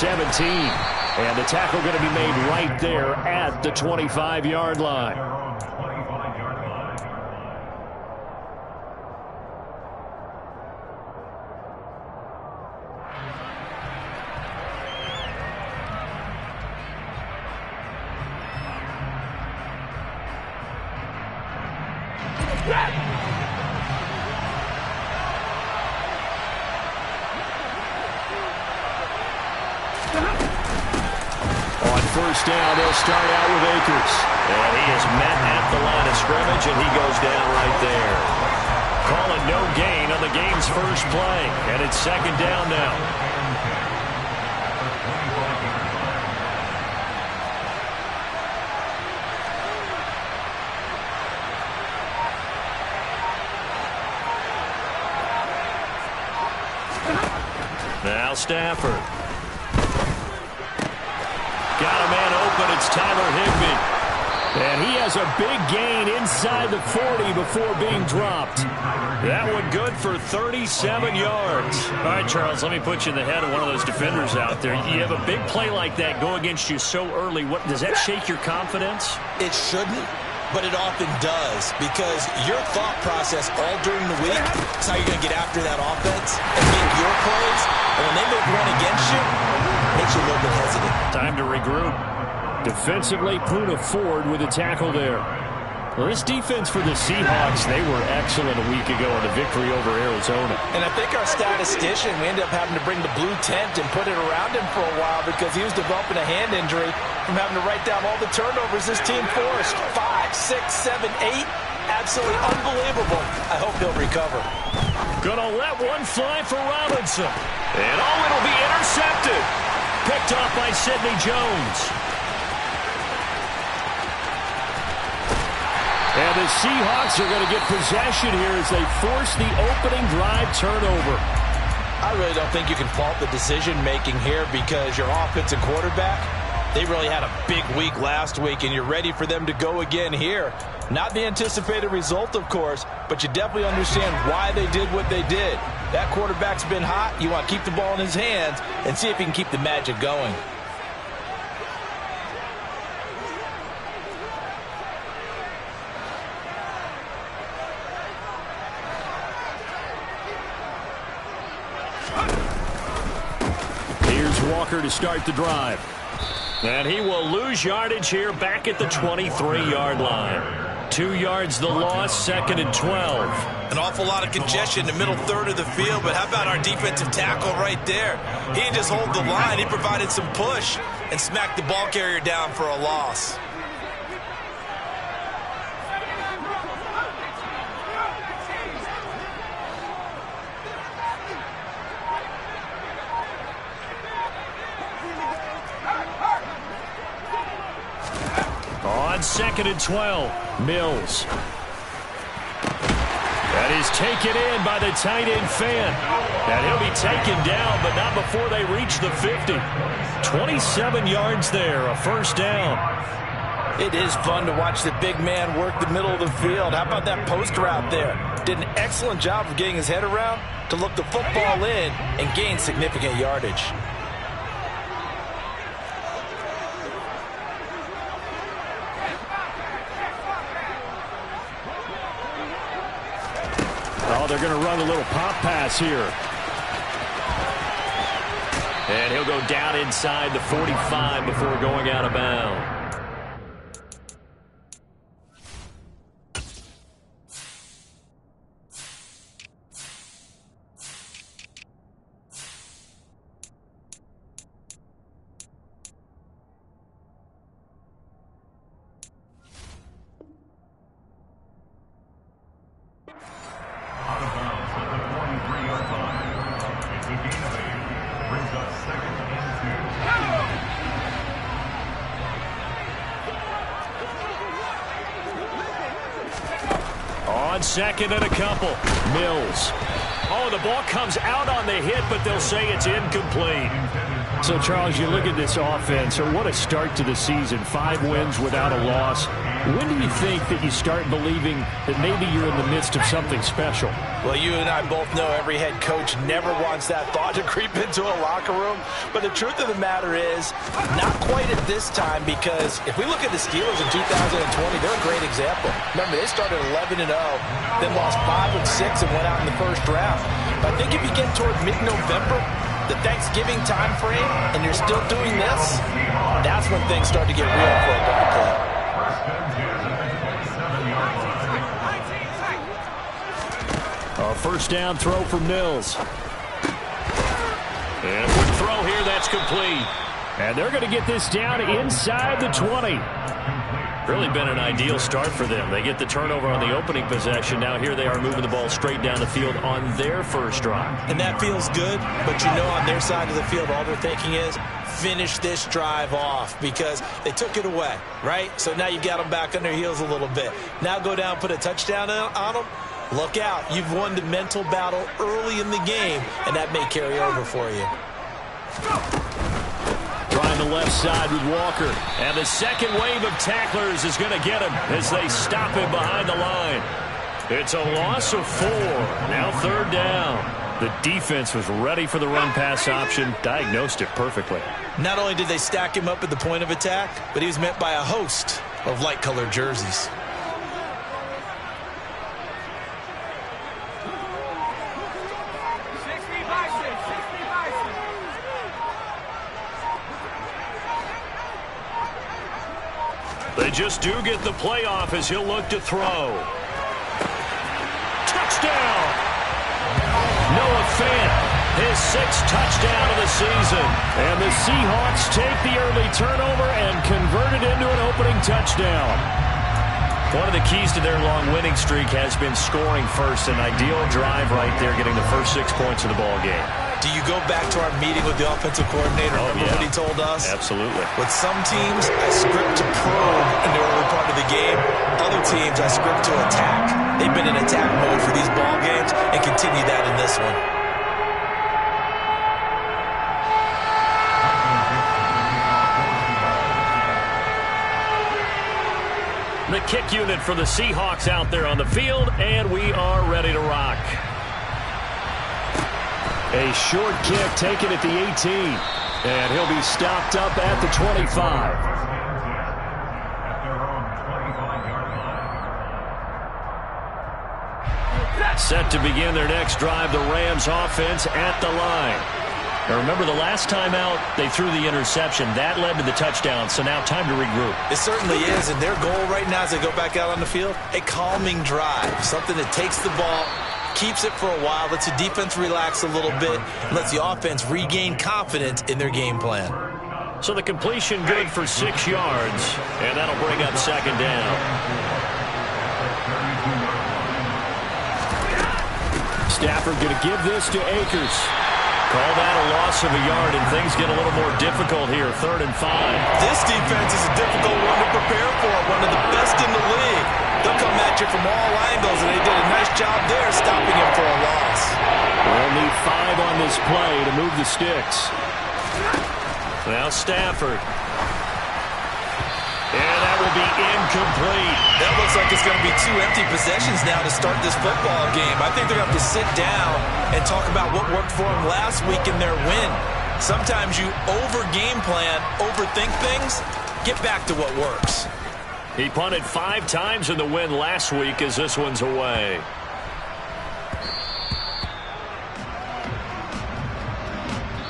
17. And the tackle going to be made right there at the 25-yard line. First down, they'll start out with Akers. And he is met at the line of scrimmage, and he goes down right there. Calling no gain on the game's first play. And it's second down now. Now Stafford. Got a man open. It's Tyler Higbee. And he has a big gain inside the 40 before being dropped. That one good for 37 yards. All right, Charles, let me put you in the head of one of those defenders out there. You have a big play like that go against you so early. What does that shake your confidence? It shouldn't, but it often does, because your thought process all during the week is how you're going to get after that offense and make your plays. And when they make one against you, it makes you a little bit hesitant. Time to regroup. Defensively, Poona Ford with a tackle there. Well, this defense for the Seahawks, they were excellent a week ago in a victory over Arizona. And I think our statistician, we ended up having to bring the blue tent and put it around him for a while because he was developing a hand injury from having to write down all the turnovers this team forced. 5, 6, 7, 8. Absolutely unbelievable. I hope he'll recover. Gonna let one fly for Robinson. And it'll be intercepted. Picked off by Sidney Jones. And the Seahawks are going to get possession here as they force the opening drive turnover. I really don't think you can fault the decision-making here because your offensive quarterback, they really had a big week last week, and you're ready for them to go again here. Not the anticipated result, of course, but you definitely understand why they did what they did. That quarterback's been hot. You want to keep the ball in his hands and see if he can keep the magic going. Walker to start the drive. And he will lose yardage here back at the 23-yard line. 2 yards the loss, second and 12. An awful lot of congestion in the middle third of the field, but how about our defensive tackle right there? He didn't just hold the line, he provided some push and smacked the ball carrier down for a loss. Second and 12. Mills. That is taken in by the tight end Fant. And he'll be taken down, but not before they reach the 50. 27 yards there, a first down. It is fun to watch the big man work the middle of the field. How about that post route there? Did an excellent job of getting his head around to look the football in and gain significant yardage. Oh, they're going to run a little pop pass here. And he'll go down inside the 45 before going out of bounds. Second and a couple. Mills. Oh, the ball comes out on the hit, but they'll say it's incomplete. So, Charles, you look at this offense, or what a start to the season. 5 wins without a loss. When do you think that you start believing that maybe you're in the midst of something special? Well, you and I both know every head coach never wants that thought to creep into a locker room. But the truth of the matter is, not quite at this time, because if we look at the Steelers in 2020, they're a great example. Remember, they started 11-0, then lost 5 and 6 and went out in the first round. But I think if you get toward mid-November, the Thanksgiving time frame, and you're still doing this, that's when things start to get real for a ball club. A first down throw from Mills. And a quick throw here, that's complete. And they're going to get this down inside the 20. Really been an ideal start for them. They get the turnover on the opening possession. Now here they are moving the ball straight down the field on their first drive. And that feels good, but you know on their side of the field all they're thinking is finish this drive off because they took it away, right? So now you've got them back on their heels a little bit. Now go down, put a touchdown on them. Look out. You've won the mental battle early in the game, and that may carry over for you. Trying the left side with Walker. And the second wave of tacklers is going to get him as they stop him behind the line. It's a loss of 4. Now third down. The defense was ready for the run-pass option, diagnosed it perfectly. Not only did they stack him up at the point of attack, but he was met by a host of light-colored jerseys. They just do get the playoff as he'll look to throw. Touchdown! Noah Fant, his 6th touchdown of the season. And the Seahawks take the early turnover and convert it into an opening touchdown. One of the keys to their long winning streak has been scoring first. An ideal drive right there, getting the first 6 points of the ball game. Do you go back to our meeting with the offensive coordinator? Remember what he told us? Absolutely. With some teams, I script to probe in the early part of the game. Other teams, I script to attack. They've been in attack mode for these ball games and continue that in this one. The kick unit for the Seahawks out there on the field, and we are ready to rock. A short kick taken at the 18. And he'll be stopped up at the 25. Set to begin their next drive, the Rams offense at the line. Now remember, the last time out, they threw the interception. That led to the touchdown, so now time to regroup. It certainly is, and their goal right now as they go back out on the field, a calming drive, something that takes the ball, keeps it for a while, lets the defense relax a little bit, and lets the offense regain confidence in their game plan. So the completion good for 6 yards, and that'll bring up second down. Stafford going to give this to Akers. Call that a loss of a yard, and things get a little more difficult here, 3rd and 5. This defense is a difficult one to prepare for, one of the best in the league. They'll come at you from all angles, and they did a nice job there stopping him for a loss. We'll need 5 on this play to move the sticks. Now Stafford. And that will be incomplete. That looks like it's going to be 2 empty possessions now to start this football game. I think they're going to have to sit down and talk about what worked for them last week in their win. Sometimes you over-game plan, overthink things, get back to what works. He punted 5 times in the win last week as this one's away.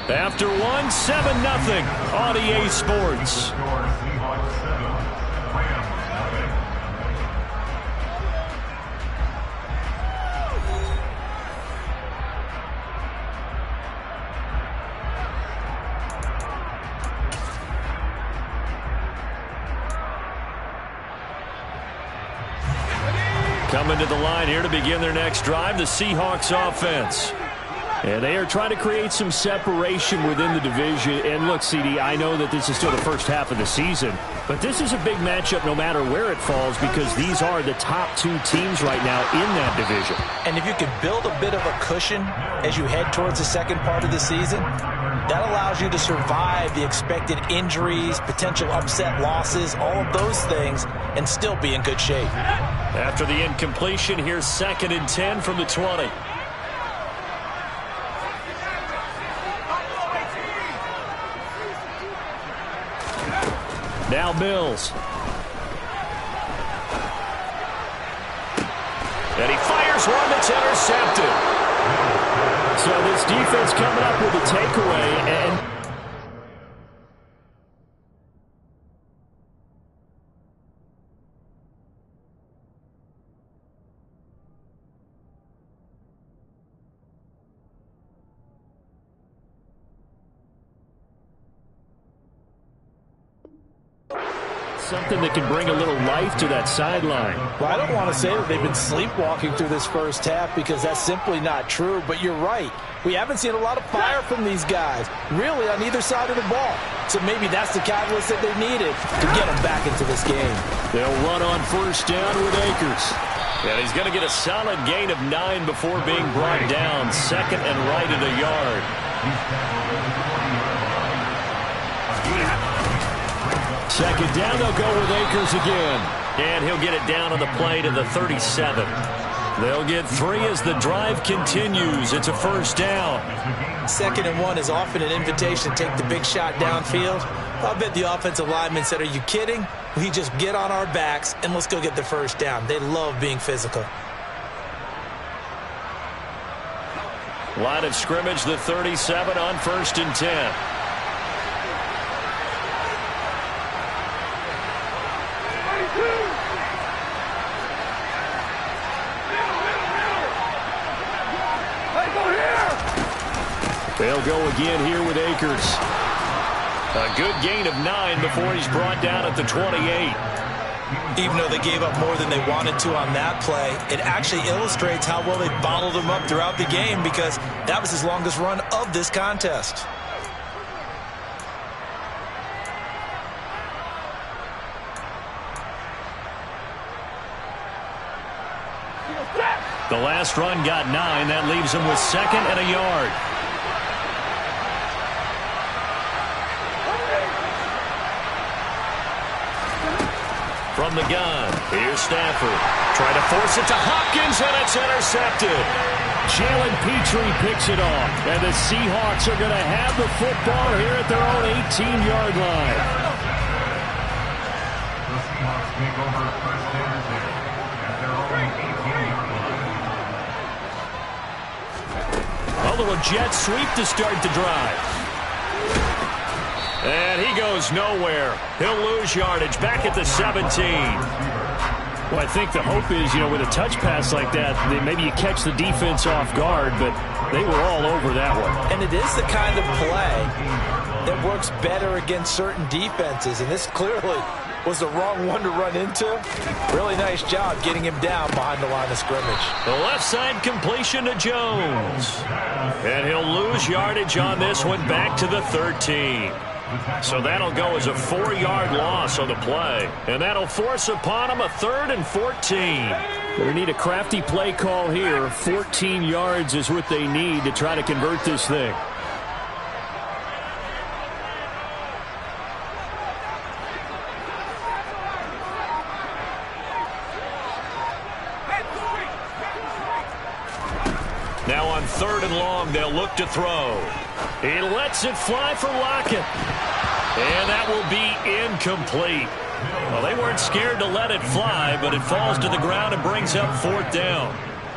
After one, 7-0 on EA Sports. Coming to the line here to begin their next drive, the Seahawks offense. And they are trying to create some separation within the division. And look, CD, I know that this is still the first half of the season, but this is a big matchup no matter where it falls because these are the top 2 teams right now in that division. And if you can build a bit of a cushion as you head towards the second part of the season, That allows you to survive the expected injuries, potential upset losses, all of those things, and still be in good shape. After the incompletion, here's 2nd and 10 from the 20. Now Mills. And he fires one that's intercepted. So this defense coming up with a takeaway, and something that can bring a little life to that sideline. Well, I don't want to say that they've been sleepwalking through this first half because that's simply not true, but you're right. We haven't seen a lot of fire from these guys, really, on either side of the ball. So maybe that's the catalyst that they needed to get them back into this game. They'll run on 1st down with Akers. And he's going to get a solid gain of 9 before being brought down. 2nd and right at a yard. 2nd down, they'll go with Akers again. And he'll get it down on the play to the 37. They'll get 3 as the drive continues. It's a 1st down. 2nd and 1 is often an invitation to take the big shot downfield. I bet the offensive lineman said, are you kidding? We just get on our backs and let's go get the 1st down. They love being physical. Line of scrimmage, the 37 on 1st and 10. They'll go again here with Akers. A good gain of 9 before he's brought down at the 28. Even though they gave up more than they wanted to on that play, it actually illustrates how well they bottled them up throughout the game because that was his longest run of this contest. The last run got 9. That leaves him with 2nd and a yard. From the gun, here's Stafford. Try to force it to Hopkins, and it's intercepted. Jalen Petrie picks it off, and the Seahawks are going to have the football here at their own 18-yard line. The Seahawks take over first and 10 at their own 18-yard line. A little jet sweep to start the drive. And he goes nowhere. He'll lose yardage back at the 17. Well, I think the hope is, with a touch pass like that, maybe you catch the defense off guard, but they were all over that one. And it is the kind of play that works better against certain defenses, and this clearly was the wrong one to run into. Really nice job getting him down behind the line of scrimmage. The left side completion to Jones. And he'll lose yardage on this one back to the 13. So that'll go as a 4-yard loss on the play. And that'll force upon him a 3rd and 14. They need a crafty play call here. 14 yards is what they need to try to convert this thing. Now on 3rd and long, they'll look to throw. He lets it fly for Lockett. And that will be incomplete. Well, they weren't scared to let it fly, but it falls to the ground and brings up 4th down.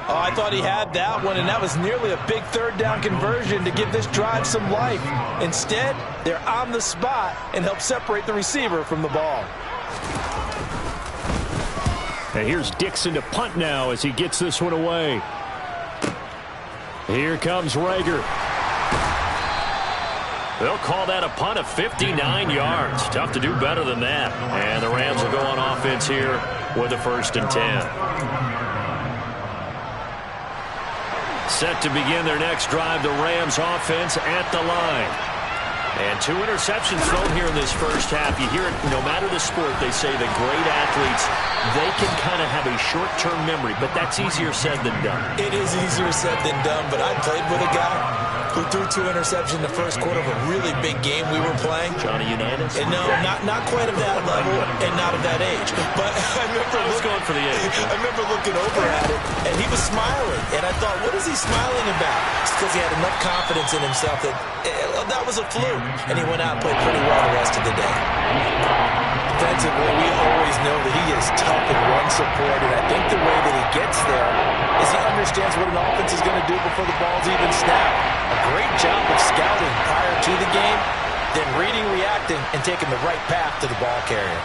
Oh, I thought he had that one, and that was nearly a big 3rd down conversion to give this drive some life. Instead, they're on the spot and help separate the receiver from the ball. And here's Dixon to punt now as he gets this one away. Here comes Rager. They'll call that a punt of 59 yards. Tough to do better than that. And the Rams will go on offense here with a 1st and 10. Set to begin their next drive, the Rams offense at the line. And 2 interceptions thrown here in this first half. You hear it, no matter the sport, they say the great athletes, they can kind of have a short-term memory, but that's easier said than done. It is easier said than done, but I played with a guy who threw 2 interceptions in the first quarter of a really big game we were playing. Johnny Unitas? And no, not quite of that level and not of that age. But I was going for the age. I remember looking over at it, and he was smiling. And I thought, what is he smiling about? It's because he had enough confidence in himself that that was a fluke. And he went out and played pretty well the rest of the day. Defensively, we always know that he is tough in run support, and I think the way that he gets there is he understands what an offense is going to do before the ball's even snapped. A great job of scouting prior to the game, then reading, reacting, and taking the right path to the ball carrier.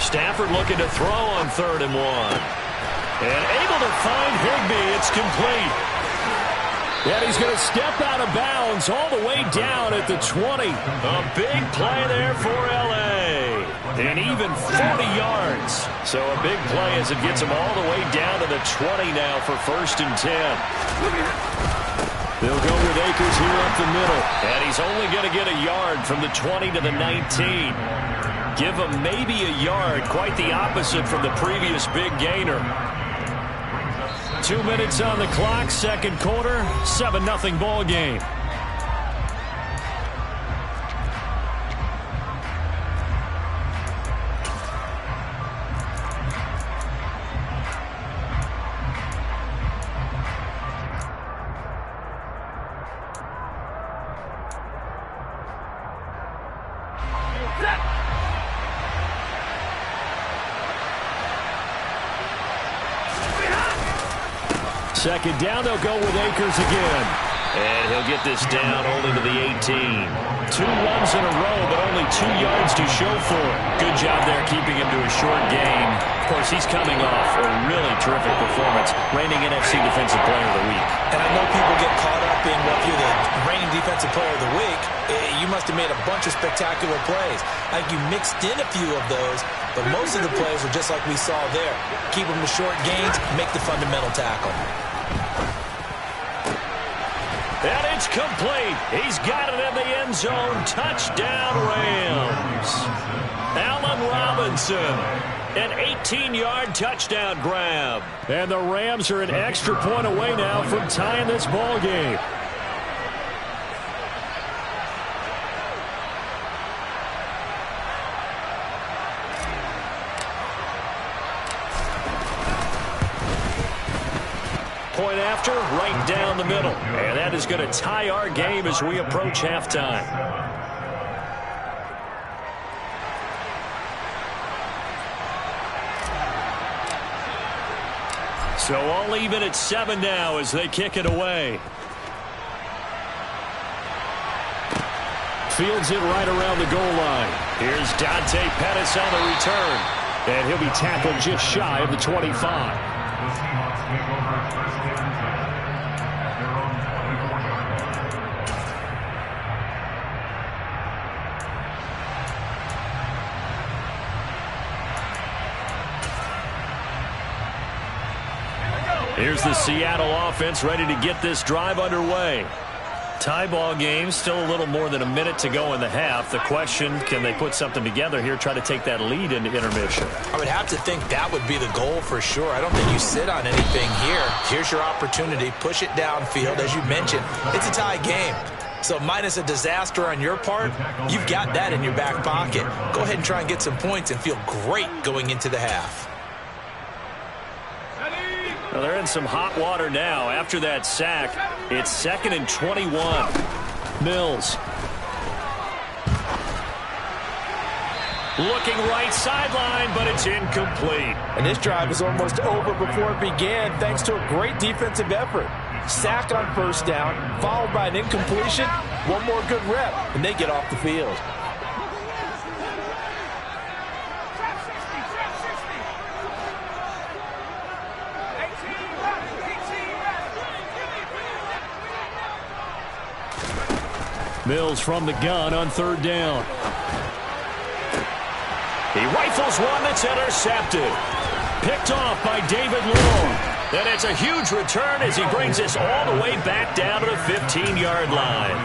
Stafford looking to throw on 3rd and 1. And able to find Higbee. It's complete. And he's going to step out of bounds all the way down at the 20. A big play there for L.A. And even 40 yards. So a big play as it gets him all the way down to the 20 now for 1st and 10. They'll go with Akers here up the middle. And he's only going to get a yard from the 20 to the 19. Give him maybe a yard, quite the opposite from the previous big gainer. 2 minutes on the clock, 2nd quarter, 7-0 ball game. Second down, they'll go with Akers again. And he'll get this down only to the 18. 2 runs in a row, but only 2 yards to show for it. Good job there keeping him to a short gain. Of course, he's coming off a really terrific performance, reigning NFC Defensive Player of the Week. And I know people get caught up in, well, if you're the reigning Defensive Player of the Week, you must have made a bunch of spectacular plays. I think you mixed in a few of those, but most of the plays are just like we saw there. Keep them to short gains, make the fundamental tackle. And it's complete. He's got it in the end zone. Touchdown, Rams. Allen Robinson. An 18-yard touchdown grab. And the Rams are an extra point away now from tying this ball game. Point after, right down the middle. And that is going to tie our game as we approach halftime. So all even at 7 now as they kick it away. Fields it right around the goal line. Here's Dante Pettis on the return. And he'll be tackled just shy of the 25. Here's the Seattle offense ready to get this drive underway. Tie ball game, still a little more than a minute to go in the half. The question, can they put something together here, try to take that lead into intermission? I would have to think that would be the goal for sure. I don't think you sit on anything here. Here's your opportunity. Push it downfield. As you mentioned, it's a tie game. So minus a disaster on your part, you've got that in your back pocket. Go ahead and try and get some points and feel great going into the half. Well, they're in some hot water now. After that sack, it's 2nd and 21. Mills. Looking right sideline, but it's incomplete. And this drive is almost over before it began thanks to a great defensive effort. Sack on 1st down, followed by an incompletion. One more good rep, and they get off the field. Mills from the gun on 3rd down. He rifles one that's intercepted. Picked off by David Long. And it's a huge return as he brings us all the way back down to the 15-yard line.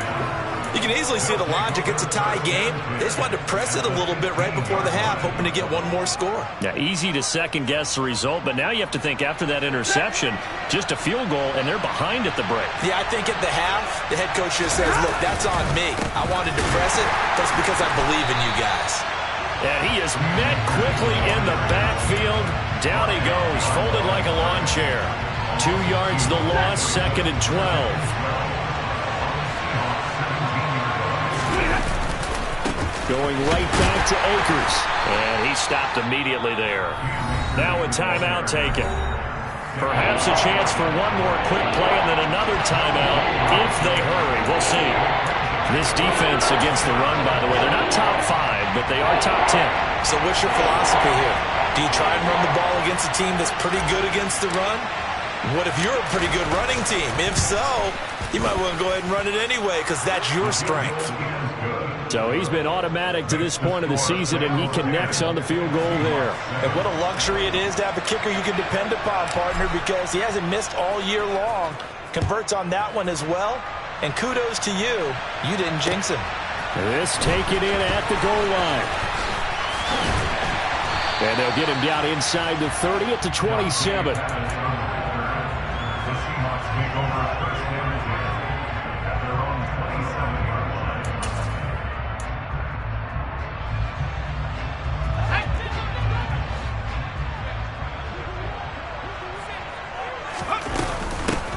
You can easily see the logic. It's a tie game. They just wanted to press it a little bit right before the half, hoping to get one more score. Yeah, easy to second-guess the result, but now you have to think after that interception, just a field goal, and they're behind at the break. Yeah, I think at the half, the head coach just says, look, that's on me. I wanted to press it. That's because I believe in you guys. And he is met quickly in the backfield. Down he goes, folded like a lawn chair. 2 yards the loss, 2nd and 12. Going right back to Akers. And he stopped immediately there. Now a timeout taken. Perhaps a chance for one more quick play and then another timeout if they hurry. We'll see. This defense against the run, by the way, they're not top 5, but they are top 10. So what's your philosophy here? Do you try and run the ball against a team that's pretty good against the run? What if you're a pretty good running team? If so, you might want to go ahead and run it anyway because that's your strength. So he's been automatic to this point of the season, and he connects on the field goal there. And what a luxury it is to have a kicker you can depend upon, partner, because he hasn't missed all year long. Converts on that one as well. And kudos to you. You didn't jinx him. This taken in at the goal line. And they'll get him down inside the 30 at the 27.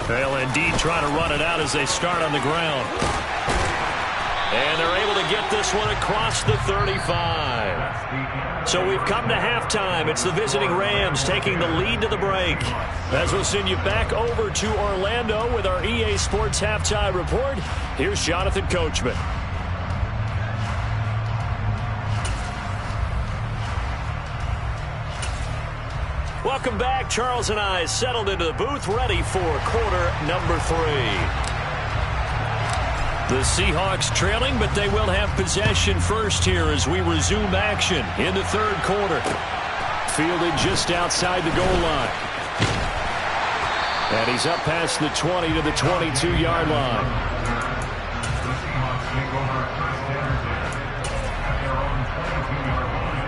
They'll indeed try to run it out as they start on the ground. And they're able to get this one across the 35. So we've come to halftime. It's the visiting Rams taking the lead to the break. As we'll send you back over to Orlando with our EA Sports Halftime Report, here's Jonathan Coachman. Welcome back. Charles and I settled into the booth, ready for quarter number 3. The Seahawks trailing, but they will have possession first here as we resume action in the 3rd quarter. Fielded just outside the goal line. And he's up past the 20 to the 22-yard line. The Seahawks take over first down at their own 22-yard line.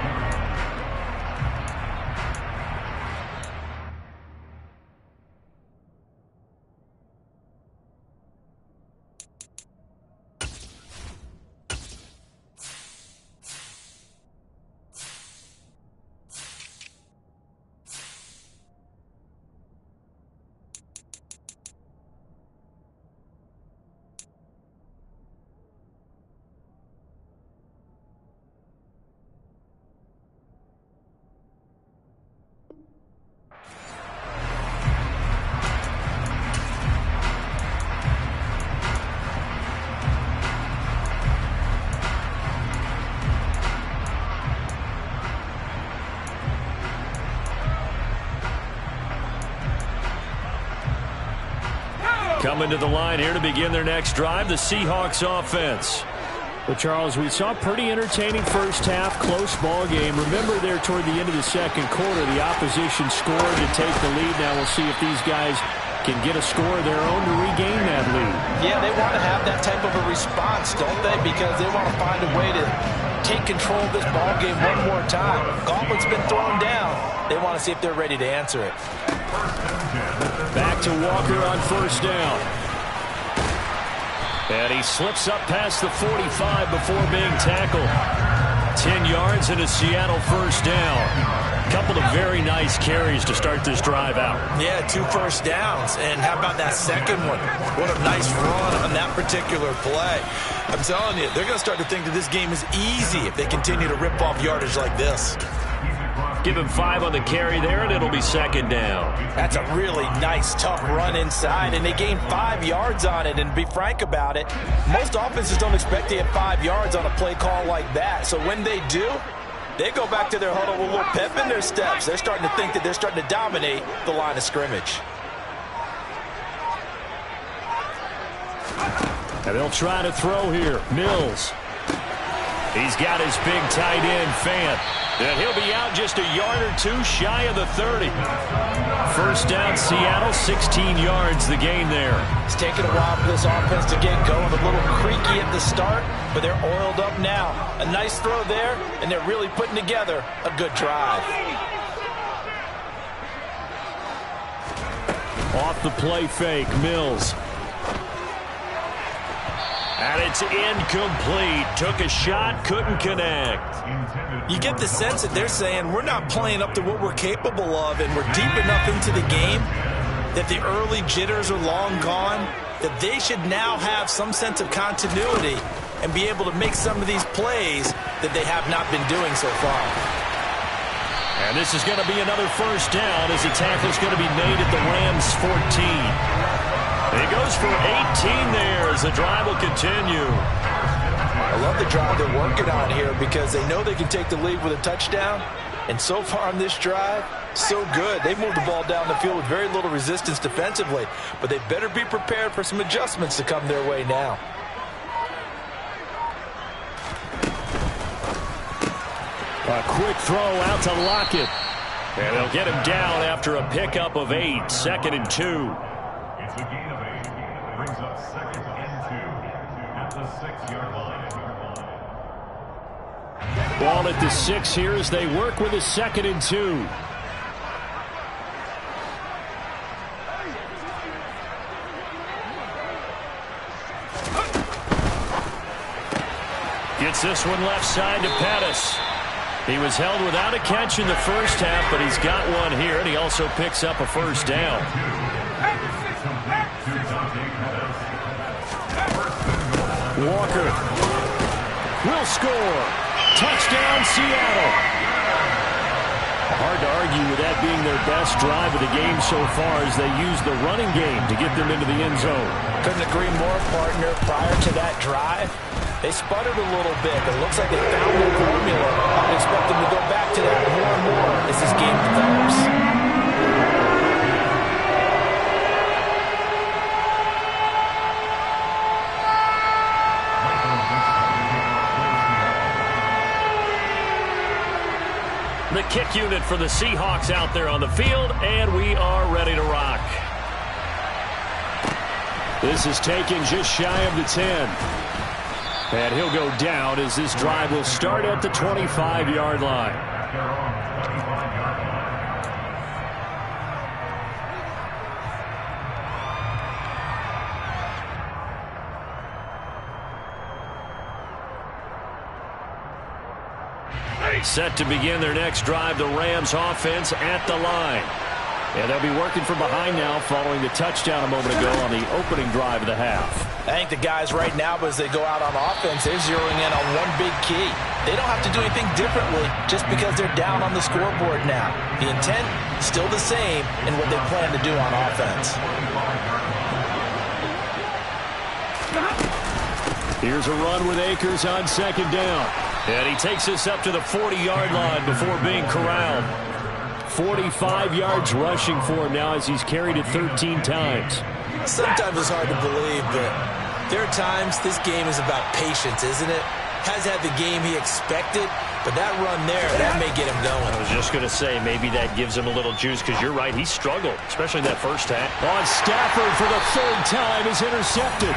Coming to the line here to begin their next drive, the Seahawks offense. Well, Charles, we saw a pretty entertaining first half, close ball game. Remember there toward the end of the 2nd quarter, the opposition scored to take the lead. Now we'll see if these guys can get a score of their own to regain that lead. Yeah, they want to have that type of a response, don't they? Because they want to find a way to take control of this ball game one more time. Gauntlet's been thrown down. They want to see if they're ready to answer it. Back to Walker on first down. And he slips up past the 45 before being tackled. 10 yards and a Seattle first down. Couple of very nice carries to start this drive out. Yeah, 2 first downs. And how about that second one? What a nice run on that particular play. I'm telling you, they're going to start to think that this game is easy if they continue to rip off yardage like this. Give him 5 on the carry there, and it'll be 2nd down. That's a really nice, tough run inside, and they gained 5 yards on it. And to be frank about it, most offenses don't expect to get 5 yards on a play call like that. So when they do, they go back to their huddle with a little pep in their steps. They're starting to think that they're starting to dominate the line of scrimmage. And they'll try to throw here. Mills. He's got his big tight end, Fant. And he'll be out just a yard or two shy of the 30. First down, Seattle, 16 yards the gain there. It's taken a while for this offense to get going. A little creaky at the start, but they're oiled up now. A nice throw there, and they're really putting together a good drive. Off the play fake, Mills. And it's incomplete. Took a shot, couldn't connect. You get the sense that they're saying we're not playing up to what we're capable of, and we're deep enough into the game that the early jitters are long gone, that they should now have some sense of continuity and be able to make some of these plays that they have not been doing so far. And this is going to be another first down as the tackle's going to be made at the Rams 14. It goes for 18 there as the drive will continue. I love the drive they're working on here because they know they can take the lead with a touchdown. And so far on this drive, so good. They moved the ball down the field with very little resistance defensively. But they better be prepared for some adjustments to come their way now. A quick throw out to Lockett. And they'll get him down after a pickup of 8. 2nd and 2. It's a gain of 8. Brings up 2nd and 2 at the 6-yard line. Ball at the 6 here as they work with a 2nd and 2. Gets this one left side to Pettis. He was held without a catch in the first half, but he's got one here, and he also picks up a first down. Walker will score. Touchdown, Seattle. Hard to argue with that being their best drive of the game so far as they use the running game to get them into the end zone. Couldn't agree more, partner. Prior to that drive, they sputtered a little bit, but it looks like they found their formula. I would expect them to go back to that more and more as this game develops. The kick unit for the Seahawks out there on the field, and we are ready to rock. This is taken just shy of the 10. And he'll go down as this drive will start at the 25-yard line. Set to begin their next drive, the Rams offense at the line. And they'll be working from behind now following the touchdown a moment ago on the opening drive of the half. I think the guys right now, as they go out on offense, they're zeroing in on one big key. They don't have to do anything differently just because they're down on the scoreboard now. The intent still the same in what they plan to do on offense. Here's a run with Akers on 2nd down. And he takes us up to the 40-yard line before being corralled. 45 yards rushing for him now as he's carried it 13 times. Sometimes it's hard to believe, but there are times this game is about patience, isn't it? Has had the game he expected, but that run there, that may get him going. I was just going to say, maybe that gives him a little juice, because you're right, he struggled, especially that first half. On Stafford for the 3rd time is intercepted.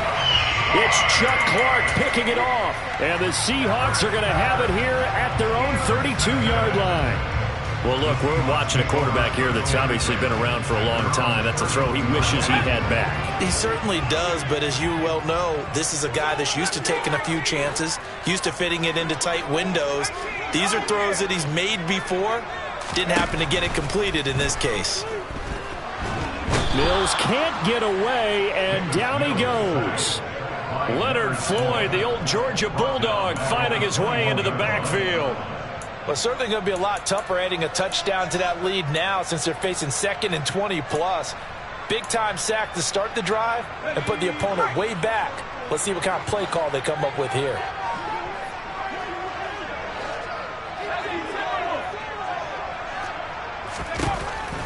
It's Chuck Clark picking it off. And the Seahawks are going to have it here at their own 32-yard line. Well, look, we're watching a quarterback here that's obviously been around for a long time. That's a throw he wishes he had back. He certainly does, but as you well know, this is a guy that's used to taking a few chances, used to fitting it into tight windows. These are throws that he's made before. Didn't happen to get it completed in this case. Mills can't get away, and down he goes. Leonard Floyd, the old Georgia Bulldog, finding his way into the backfield. Well, certainly going to be a lot tougher adding a touchdown to that lead now since they're facing 2nd and 20+. Big-time sack to start the drive and put the opponent way back. Let's see what kind of play call they come up with here.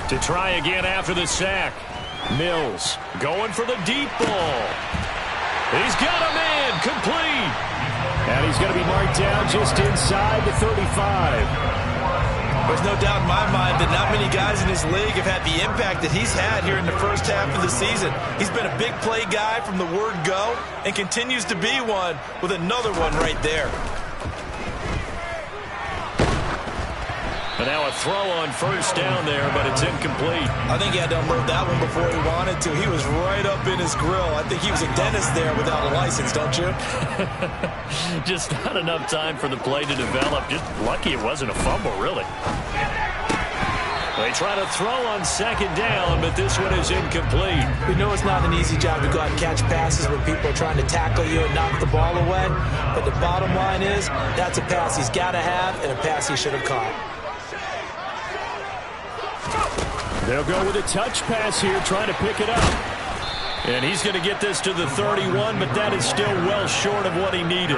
To try again after the sack. Mills going for the deep ball. He's got a man complete. And And he's going to be marked down just inside the 35. There's no doubt in my mind that not many guys in this league have had the impact that he's had here in the first half of the season. He's been a big play guy from the word go and continues to be one with another one right there. And now a throw on first down there, but it's incomplete. I think he had to unload that one before he wanted to. He was right up in his grill. I think he was a dentist there without a license, don't you? Just not enough time for the play to develop. Just lucky it wasn't a fumble, really. They try to throw on second down, but this one is incomplete. We know it's not an easy job to go out and catch passes when people are trying to tackle you and knock the ball away. But the bottom line is that's a pass he's got to have and a pass he should have caught. They'll go with a touch pass here, trying to pick it up. And he's going to get this to the 31, but that is still well short of what he needed.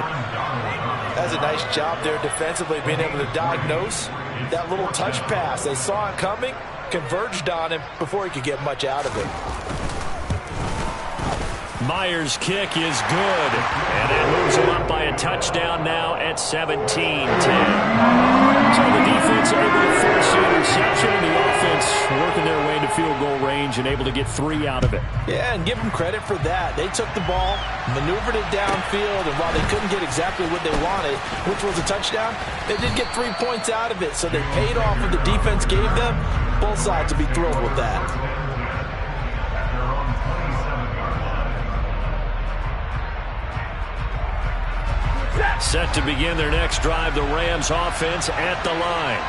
That's a nice job there defensively, being able to diagnose that little touch pass. They saw it coming, converged on him before he could get much out of it. Myers' kick is good, and that moves him up by a touchdown now at 17-10. So the defense able to force the interception, and the offense working their way into field goal range and able to get 3 out of it. Yeah, and give them credit for that. They took the ball, maneuvered it downfield, and while they couldn't get exactly what they wanted, which was a touchdown, they did get 3 points out of it, so they paid off what the defense gave them. Both sides will be thrilled with that. Set to begin their next drive, the Rams offense at the line.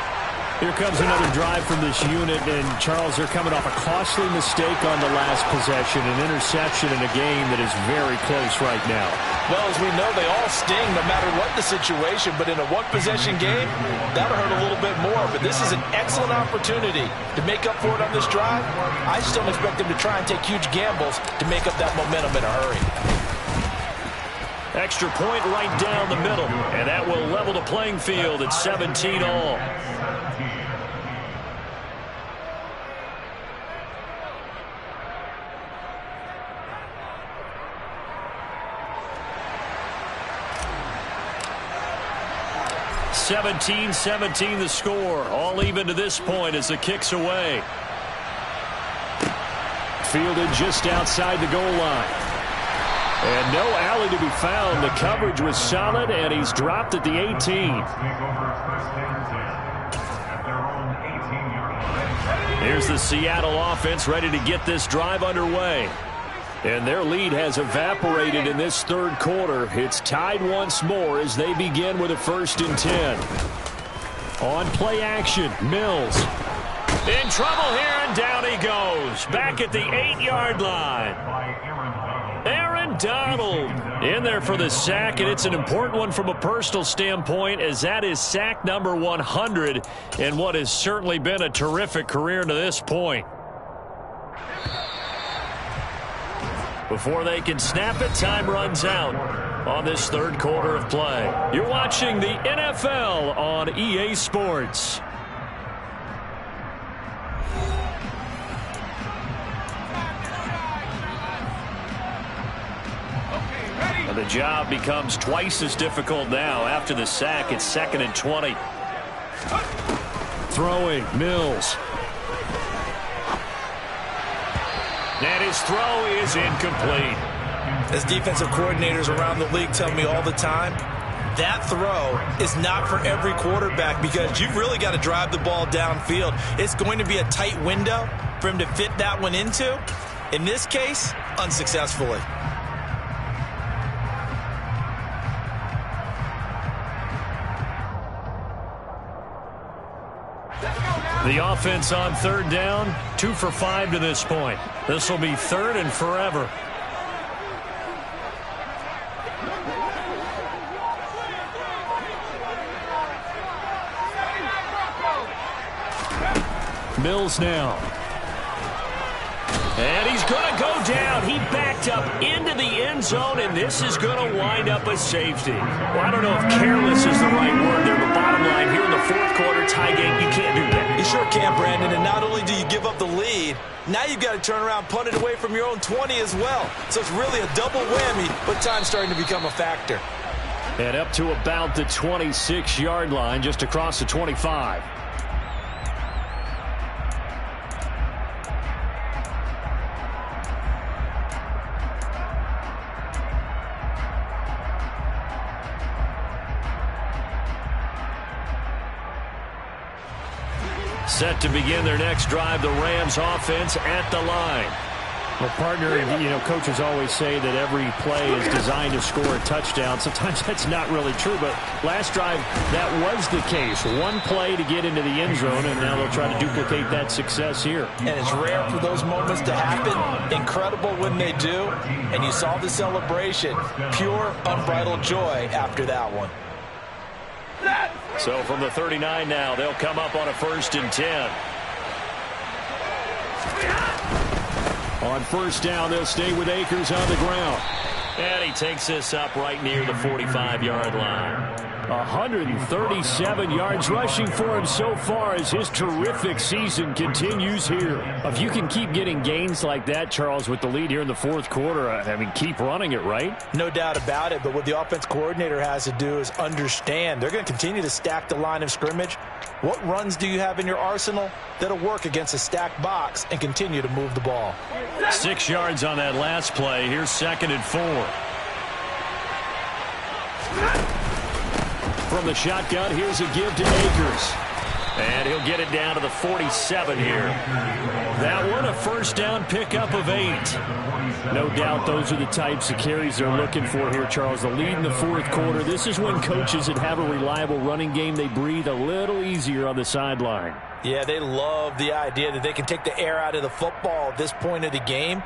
Here comes another drive from this unit, and Charles, they're coming off a costly mistake on the last possession, an interception in a game that is very close right now. Well, as we know, they all sting no matter what the situation, but in a one-possession game, that'll hurt a little bit more. But this is an excellent opportunity to make up for it on this drive. I just don't expect them to try and take huge gambles to make up that momentum in a hurry. Extra point right down the middle, and that will level the playing field at 17 all. (17-17) the score. All even to this point as the kick's away. Fielded just outside the goal line. And no alley to be found. The coverage was solid, and he's dropped at the 18. Here's the Seattle offense ready to get this drive underway. And their lead has evaporated in this third quarter. It's tied once more as they begin with a 1st and 10. On play action, Mills. In trouble here, and down he goes. Back at the 8-yard line. Aaron Donald in there for the sack, and it's an important one from a personal standpoint, as that is sack number 100 in what has certainly been a terrific career to this point. Before they can snap it, time runs out on this third quarter of play. You're watching the NFL on EA Sports. And the job becomes twice as difficult now. After the sack, it's 2nd and 20. Throwing, Mills. And his throw is incomplete. As defensive coordinators around the league tell me all the time, that throw is not for every quarterback because you've really got to drive the ball downfield. It's going to be a tight window for him to fit that one into. In this case, unsuccessfully. The offense on 3rd down, 2 for 5 to this point. This will be 3rd and forever. Mills now. And he's going to go down. He backed up into the end zone, and this is going to wind up a safety. Well, I don't know if careless is the right word there, but bottom line, here in the 4th quarter, tie game, you can't do that. You sure can, Brandon, and not only do you give up the lead, now you've got to turn around, punt it away from your own 20 as well. So it's really a double whammy, but time's starting to become a factor. And up to about the 26-yard line, just across the 25. Set to begin their next drive, the Rams offense at the line. Well, partner, coaches always say that every play is designed to score a touchdown. Sometimes that's not really true, but last drive, that was the case. One play to get into the end zone, and now they'll try to duplicate that success here. And it's rare for those moments to happen. Incredible when they do. And you saw the celebration. Pure, unbridled joy after that one. So from the 39 now, they'll come up on a 1st and 10. On 1st down, they'll stay with Akers on the ground. And he takes this up right near the 45-yard line. 137 yards rushing for him so far as his terrific season continues here. If you can keep getting gains like that, Charles, with the lead here in the 4th quarter, I mean, keep running it, right? No doubt about it, but what the offense coordinator has to do is understand they're going to continue to stack the line of scrimmage. What runs do you have in your arsenal that'll work against a stacked box and continue to move the ball? 6 yards on that last play. Here's 2nd and 4. From the shotgun, here's a give to Akers. And he'll get it down to the 47 here. That one, a 1st down pickup of 8. No doubt those are the types of carries they're looking for here, Charles. The lead in the 4th quarter. This is when coaches that have a reliable running game, they breathe a little easier on the sideline. Yeah, they love the idea that they can take the air out of the football at this point of the game.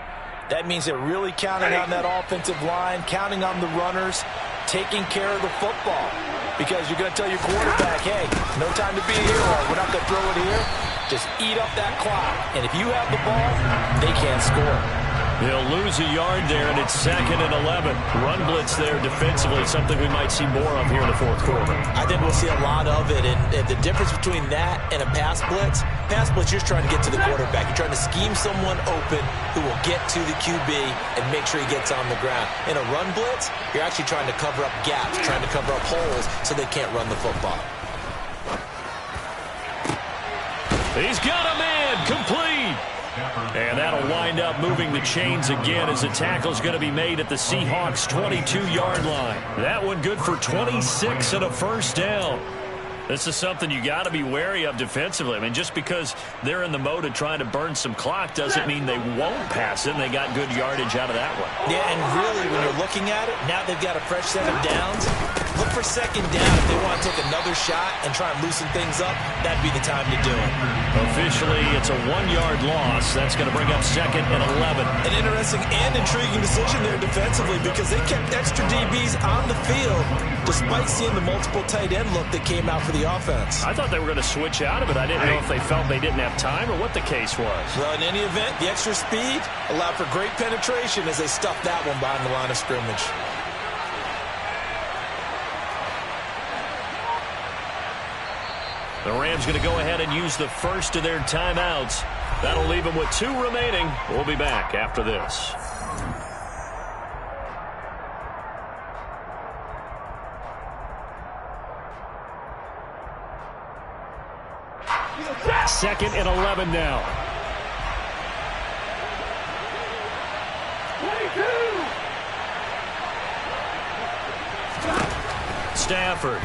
That means they're really counting on that offensive line, counting on the runners, taking care of the football. Because you're going to tell your quarterback, hey, no time to be a hero. We're not going to throw it here. Just eat up that clock. And if you have the ball, they can't score. They'll lose a yard there, and it's 2nd and 11. Run blitz there defensively, something we might see more of here in the 4th quarter. I think we'll see a lot of it. And the difference between that and a pass blitz, you're just trying to get to the quarterback. You're trying to scheme someone open who will get to the QB and make sure he gets on the ground. In a run blitz, you're actually trying to cover up gaps, trying to cover up holes so they can't run the football. He's got a man, complete. And that'll wind up moving the chains again as the tackle's going to be made at the Seahawks' 22-yard line. That one good for 26 and a 1st down. This is something you got to be wary of defensively. I mean, just because they're in the mode of trying to burn some clock doesn't mean they won't pass it, and they got good yardage out of that one. Yeah, and really, when you're looking at it, now they've got a fresh set of downs. Look for 2nd down if they want to take another shot and try and loosen things up. That'd be the time to do it. Officially, it's a 1-yard loss. That's going to bring up 2nd and 11. An interesting and intriguing decision there defensively because they kept extra DBs on the field despite seeing the multiple tight end look that came out for the offense. I thought they were going to switch out of it. I didn't know if they felt they didn't have time or what the case was. Well, in any event, the extra speed allowed for great penetration as they stuffed that one behind the line of scrimmage. The Rams going to go ahead and use the first of their timeouts. That'll leave them with 2 remaining. We'll be back after this. Second and 11 now. 22. Stafford.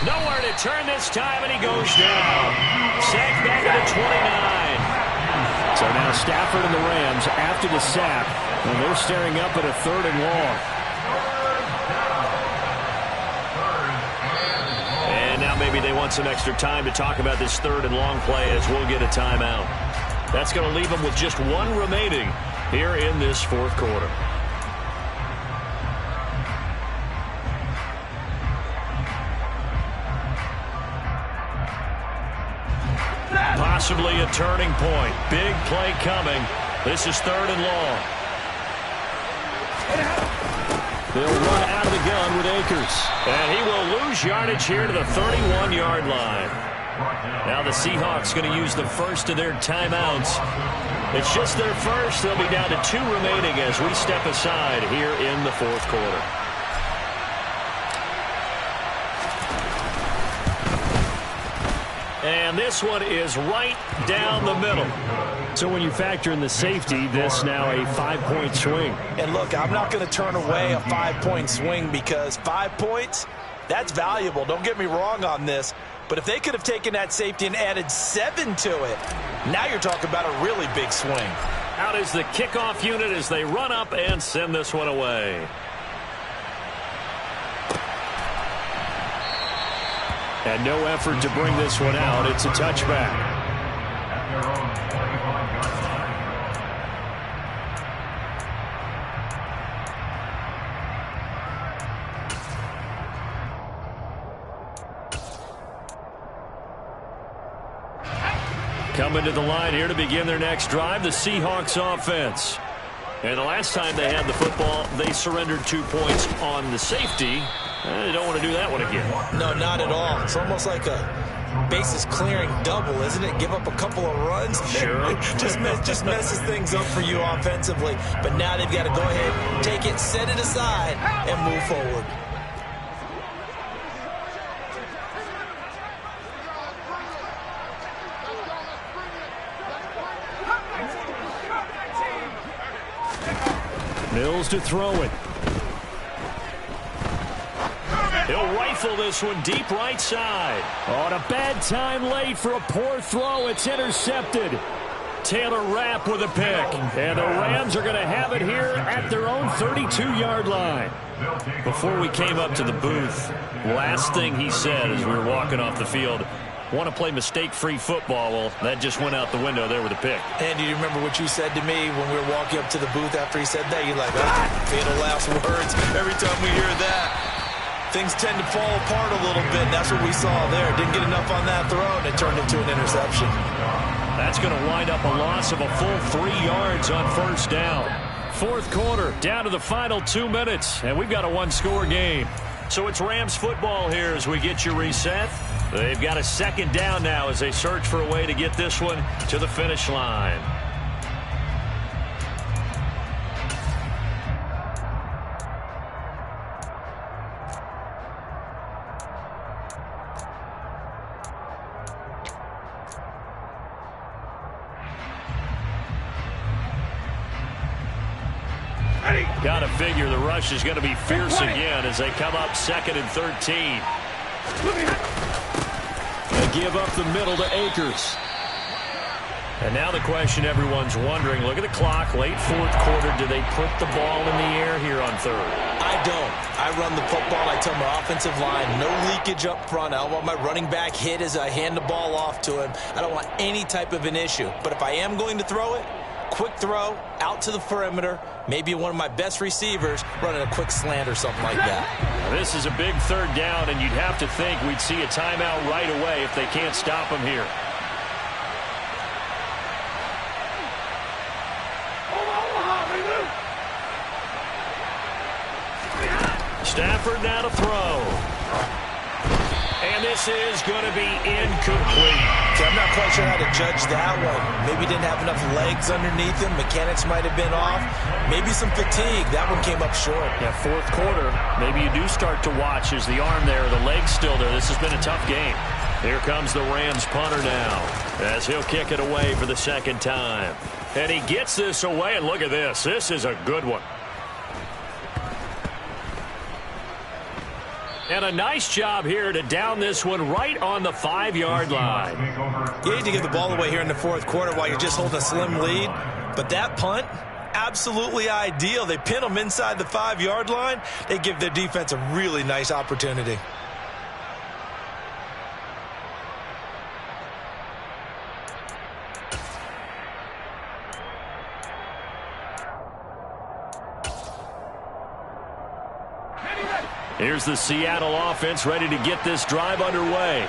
Nowhere to turn this time, and he goes down. Sacked back at the 29. So now Stafford and the Rams after the sack, and they're staring up at a 3rd and long. And now maybe they want some extra time to talk about this 3rd and long play as we'll get a timeout. That's going to leave them with just 1 remaining here in this 4th quarter. Possibly a turning point. Big play coming. This is 3rd and long. They'll run out of the gun with Akers. And he will lose yardage here to the 31-yard line. Now the Seahawks going to use the first of their timeouts. It's just their first. They'll be down to 2 remaining as we step aside here in the 4th quarter. And this one is right down the middle. So when you factor in the safety, this now a 5-point swing. And look, I'm not going to turn away a 5-point swing because 5 points, that's valuable. Don't get me wrong on this. But if they could have taken that safety and added 7 to it, now you're talking about a really big swing. Out is the kickoff unit as they run up and send this one away. And no effort to bring this one out. It's a touchback. Coming to the line here to begin their next drive, the Seahawks offense. And the last time they had the football, they surrendered 2 points on the safety. They don't want to do that one again. No, not at all. It's almost like a bases clearing double, isn't it? Give up a couple of runs. Sure. just messes things up for you offensively. But now they've got to go ahead, take it, set it aside, and move forward. Mills to throw it. He'll rifle this one deep right side. On a bad time late for a poor throw. It's intercepted. Taylor Rapp with a pick. And the Rams are going to have it here at their own 32-yard line. Before we came up to the booth, last thing he said as we were walking off the field, want to play mistake-free football. Well, that just went out the window there with a pick. And do you remember what you said to me when we were walking up to the booth after he said that? You're like, fatal last words. Every time we hear that, things tend to fall apart a little bit. And that's what we saw there. Didn't get enough on that throw, and it turned into an interception. That's going to wind up a loss of a full 3 yards on first down. Fourth quarter, down to the final 2 minutes, and we've got a one-score game. So it's Rams football here as we get you reset. They've got a second down now as they search for a way to get this one to the finish line. Got to figure the rush is going to be fierce again as they come up 2nd and 13. They give up the middle to Akers. And now the question everyone's wondering, look at the clock, late fourth quarter, do they put the ball in the air here on third? I don't. I run the football. I tell my offensive line, no leakage up front. I don't want my running back hit as I hand the ball off to him. I don't want any type of an issue. But if I am going to throw it, quick throw, out to the perimeter, maybe one of my best receivers running a quick slant or something like that. Now, this is a big third down, and you'd have to think we'd see a timeout right away if they can't stop him here. Stafford now to throw. And this is going to be incomplete. Okay, I'm not quite sure how to judge that one. Maybe didn't have enough legs underneath him. Mechanics might have been off. Maybe some fatigue. That one came up short. Yeah, fourth quarter, maybe you do start to watch as the arm there, the leg's still there. This has been a tough game. Here comes the Rams punter now as he'll kick it away for the second time. And he gets this away, and look at this. This is a good one. And a nice job here to down this one right on the 5-yard line. You hate to give the ball away here in the fourth quarter while you're just holding a slim lead. But that punt, absolutely ideal. They pin them inside the 5-yard line. They give their defense a really nice opportunity. Here's the Seattle offense ready to get this drive underway.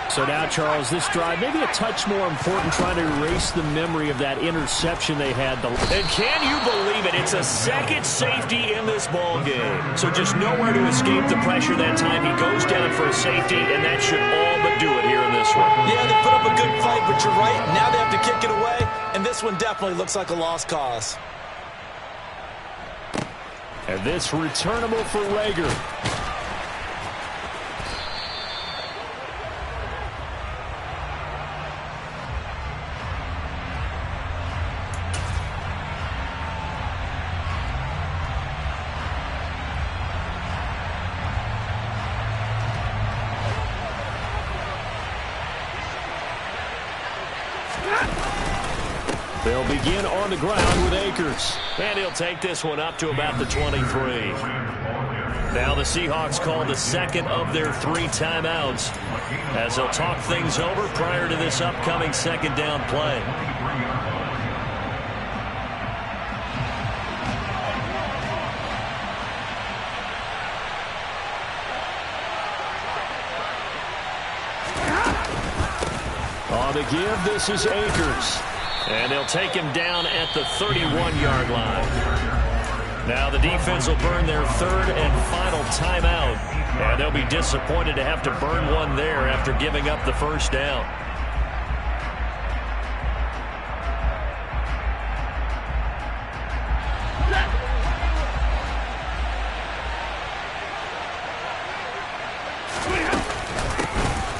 So now, Charles, this drive maybe a touch more important, trying to erase the memory of that interception they had. And can you believe it? It's a second safety in this ball game. So just nowhere to escape the pressure that time. He goes down for a safety, and that should all but do it here in this one. Yeah, they put up a good fight, but you're right. Now they have to kick it away, and this one definitely looks like a lost cause. And this returnable for Rager. They'll begin on the ground with Akers. And he'll take this one up to about the 23. Now the Seahawks call the second of their 3 timeouts as they'll talk things over prior to this upcoming second down play. On the give, this is Akers. And they'll take him down at the 31-yard line. Now the defense will burn their 3rd and final timeout. And they'll be disappointed to have to burn one there after giving up the first down.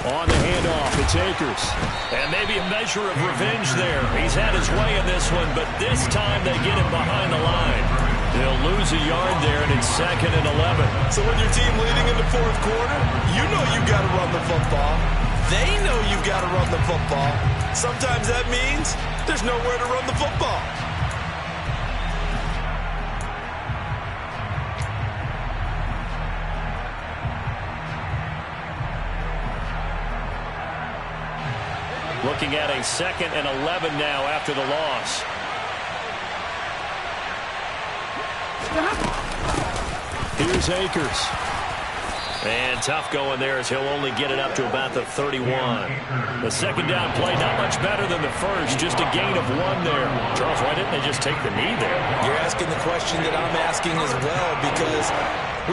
On the handoff, it's Akers. And maybe a measure of revenge there. He's had his way in this one, but this time they get him behind the line. They'll lose a yard there, and it's 2nd and 11. So when your team leading in the 4th quarter, you know you've got to run the football. They know you've got to run the football. Sometimes that means there's nowhere to run the football. Looking at a 2nd and 11 now after the loss. Here's Akers. And tough going there as he'll only get it up to about the 31. The second down play not much better than the first, just a gain of 1 there. Charles, why didn't they just take the knee there? You're asking the question that I'm asking as well, because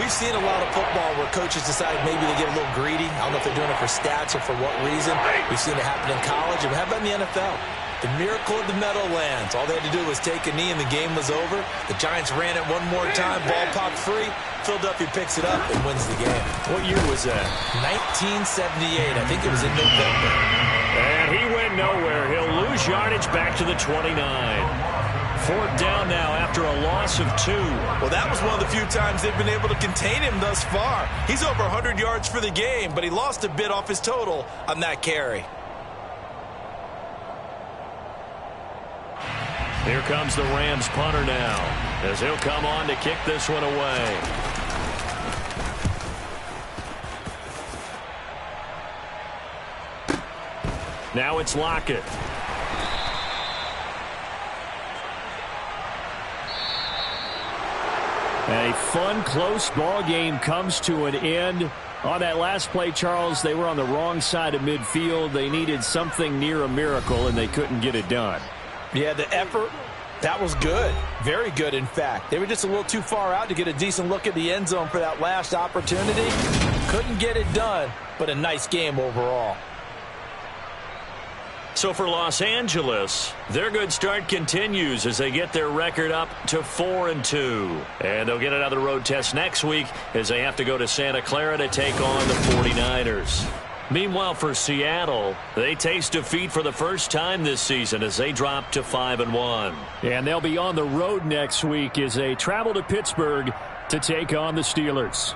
we've seen a lot of football where coaches decide maybe they get a little greedy. I don't know if they're doing it for stats or for what reason. We've seen it happen in college, and how about in the NFL? The miracle of the Meadowlands. All they had to do was take a knee and the game was over. The Giants ran it one more time. Ball popped free. Philadelphia picks it up and wins the game. What year was that? 1978. I think it was in November. And he went nowhere. He'll lose yardage back to the 29. 4th down now after a loss of 2. Well, that was one of the few times they've been able to contain him thus far. He's over 100 yards for the game, but he lost a bit off his total on that carry. Here comes the Rams punter now, as he'll come on to kick this one away. Now it's Lockett. A fun, close ball game comes to an end. On that last play, Charles, they were on the wrong side of midfield. They needed something near a miracle, and they couldn't get it done. Yeah, the effort, that was good. Very good, in fact. They were just a little too far out to get a decent look at the end zone for that last opportunity. Couldn't get it done, but a nice game overall. So for Los Angeles, their good start continues as they get their record up to 4-2. And they'll get another road test next week as they have to go to Santa Clara to take on the 49ers. Meanwhile, for Seattle, they taste defeat for the first time this season as they drop to 5-1. And they'll be on the road next week as they travel to Pittsburgh to take on the Steelers.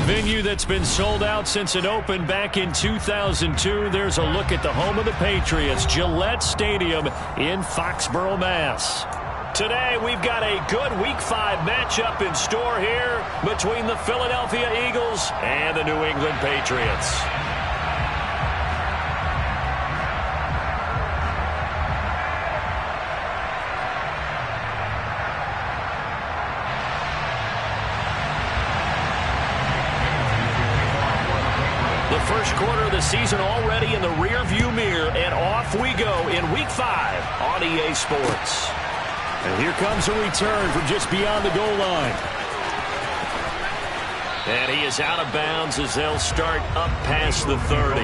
venue that's been sold out since it opened back in 2002. There's a look at the home of the Patriots, Gillette Stadium in Foxborough, Mass. Today, we've got a good Week 5 matchup in store here between the Philadelphia Eagles and the New England Patriots. The first quarter of the season already in the rear-view mirror, and off we go in Week 5 on EA Sports. And here comes a return from just beyond the goal line. And he is out of bounds as they'll start up past the 30.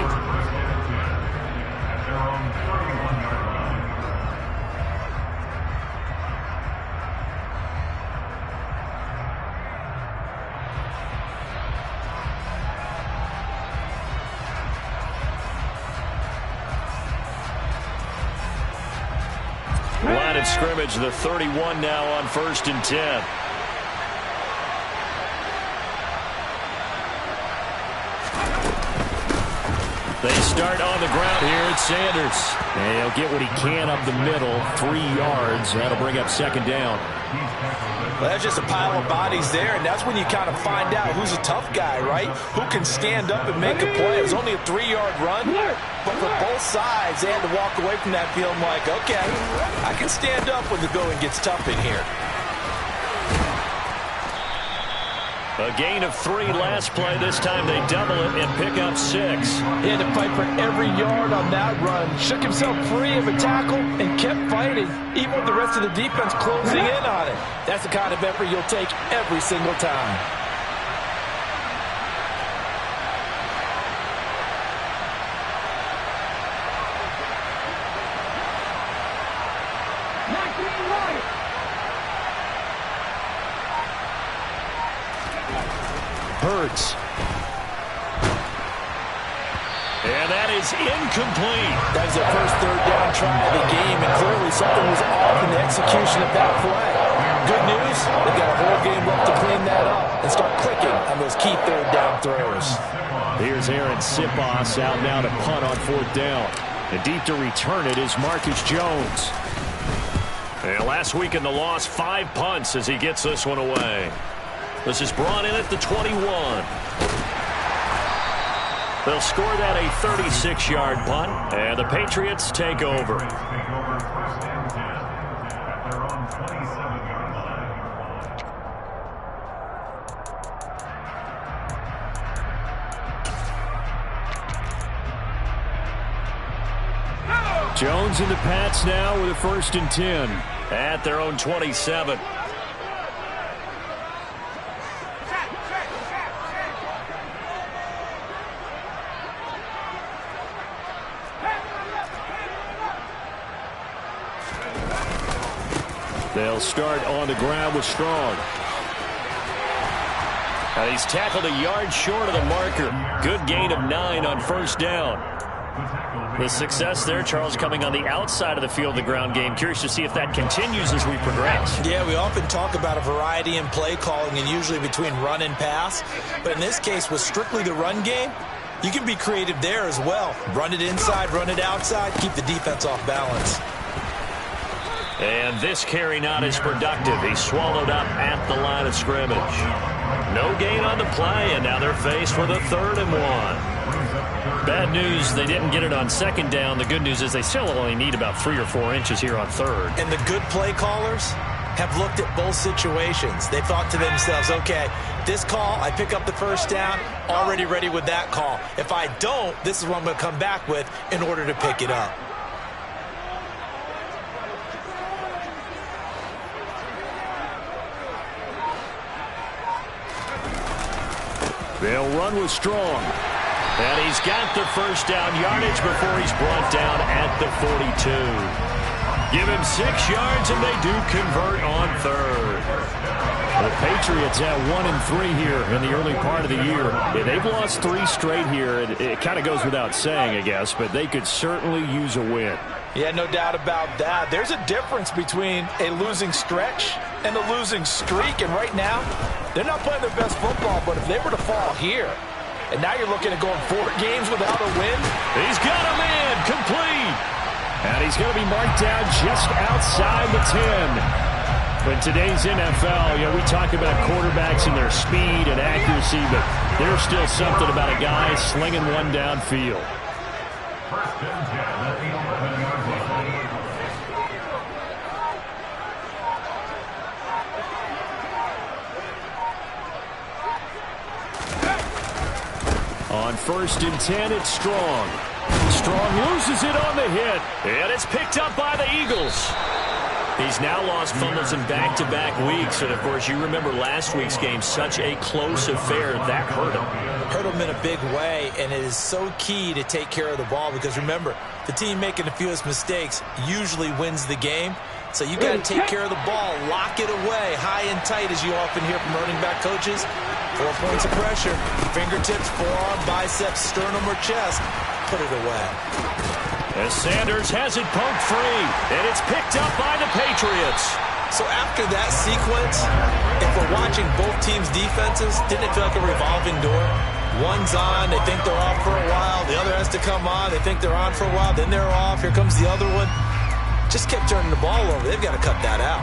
Line of scrimmage, the 31 now on 1st and 10. They start on the ground here at Sanders. And he'll get what he can up the middle, 3 yards. That'll bring up 2nd down. Well, that's just a pile of bodies there, and that's when you kind of find out who's a tough guy, right? Who can stand up and make a play. It was only a 3-yard run, but for both sides, they had to walk away from that feeling like, okay, I can stand up when the going gets tough in here. A gain of 3 last play. This time they double it and pick up 6. He had to fight for every yard on that run. Shook himself free of a tackle and kept fighting, even with the rest of the defense closing in on it. That's the kind of effort you'll take every single time. Hurts. And that is incomplete. That is their first 3rd down try of the game, and clearly something was off in the execution of that play. Good news, they've got a whole game left to clean that up and start clicking on those key 3rd down throws. Here's Aaron Sipos out now to punt on 4th down. And deep to return it is Marcus Jones. And last week in the loss, 5 punts as he gets this one away. This is brought in at the 21. They'll score that a 36-yard punt, and the Patriots take over. Jones and the Pats now with a 1st and 10 at their own 27. They'll start on the ground with Strong. And he's tackled a yard short of the marker. Good gain of 9 on 1st down. The success there, Charles, coming on the outside of the field, the ground game. Curious to see if that continues as we progress. Yeah, we often talk about a variety in play calling and usually between run and pass. But in this case, with strictly the run game, you can be creative there as well. Run it inside, run it outside, keep the defense off balance. And this carry not as productive. He's swallowed up at the line of scrimmage. No gain on the play, and now they're faced with a 3rd and 1. Bad news, they didn't get it on 2nd down. The good news is they still only need about 3 or 4 inches here on 3rd. And the good play callers have looked at both situations. They thought to themselves, okay, this call, I pick up the 1st down, already ready with that call. If I don't, this is what I'm going to come back with in order to pick it up. They'll run with Strong. And he's got the 1st down yardage before he's brought down at the 42. Give him 6 yards, and they do convert on 3rd. The Patriots at 1-3 here in the early part of the year. Yeah, they've lost 3 straight here. It kind of goes without saying, I guess, but they could certainly use a win. Yeah, no doubt about that. There's a difference between a losing stretch and a losing streak. And right now, they're not playing their best football. But if they were to fall here, and now you're looking at going 4 games without a win. He's got a man complete. And he's going to be marked down just outside the 10. But today's NFL, we talk about quarterbacks and their speed and accuracy, but there's still something about a guy slinging one downfield. First and 10 at the 11-yard line. On first and 10, it's Strong. Strong loses it on the hit, and it's picked up by the Eagles. He's now lost fumbles in back-to-back weeks, and, of course, you remember last week's game, such a close affair. That hurt him. Hurt him in a big way, and it is so key to take care of the ball because, remember, the team making the fewest mistakes usually wins the game. So you got to take care of the ball, lock it away, high and tight, as you often hear from running back coaches. 4 points of pressure, fingertips, forearm, biceps, sternum, or chest. Put it away. As Sanders has it poked free, and it's picked up by the Patriots. So after that sequence, if we're watching both teams' defenses, didn't it feel like a revolving door? One's on, they think they're off for a while. The other has to come on, they think they're on for a while. Then they're off, here comes the other one. Just kept turning the ball over. They've got to cut that out.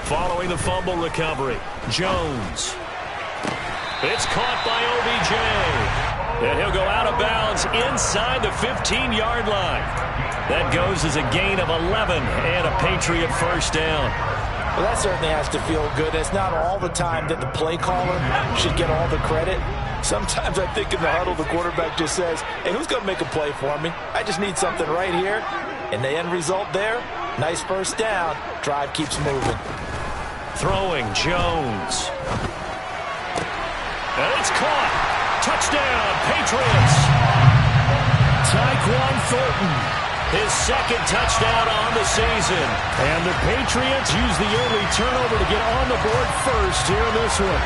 Following the fumble recovery, Jones. It's caught by OBJ. And he'll go out of bounds inside the 15-yard line. That goes as a gain of 11 and a Patriot first down. Well, that certainly has to feel good. It's not all the time that the play caller should get all the credit. Sometimes I think in the huddle, the quarterback just says, hey, who's going to make a play for me? I just need something right here. And the end result there, nice first down. Drive keeps moving. Throwing Jones. And it's caught. Touchdown, Patriots. Tyquan Thornton, his second touchdown on the season. And the Patriots use the early turnover to get on the board first here in this one.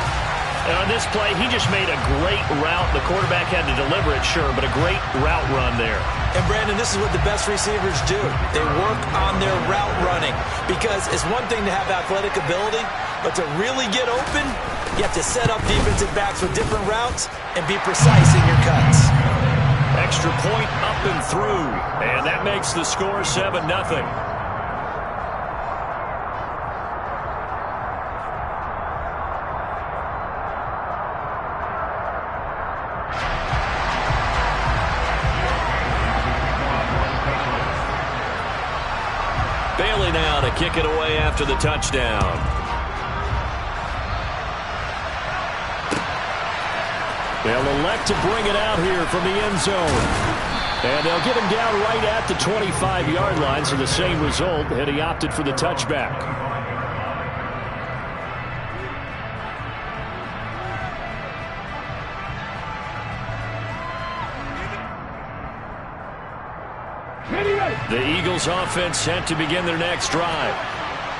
And on this play, he just made a great route. The quarterback had to deliver it, sure, but a great route run there. And, Brandon, this is what the best receivers do. They work on their route running because it's one thing to have athletic ability, but to really get open, you have to set up defensive backs with different routes and be precise in your cuts. Extra point up and through, and that makes the score 7-0. Bailey now to kick it away after the touchdown. They'll elect to bring it out here from the end zone. And they'll get him down right at the 25-yard line, so the same result, and he opted for the touchback. The Eagles offense set to begin their next drive.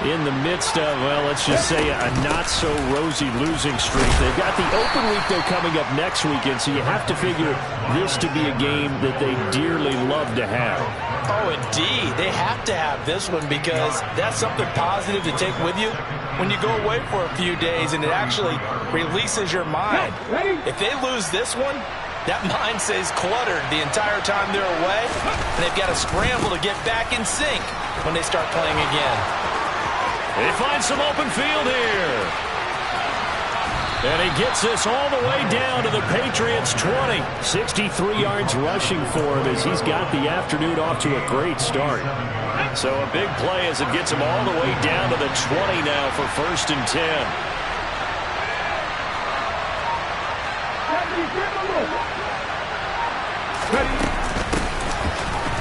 In the midst of, well, let's just say a not-so-rosy losing streak. They've got the open week, though, coming up next weekend, so you have to figure this to be a game that they dearly love to have. Oh, indeed. They have to have this one because that's something positive to take with you when you go away for a few days, and it actually releases your mind. If they lose this one, that mind stays cluttered the entire time they're away, and they've got to scramble to get back in sync when they start playing again. They find some open field here. And he gets this all the way down to the Patriots' 20. 63 yards rushing for him as he's got the afternoon off to a great start. So a big play as it gets him all the way down to the 20 now for first and 10.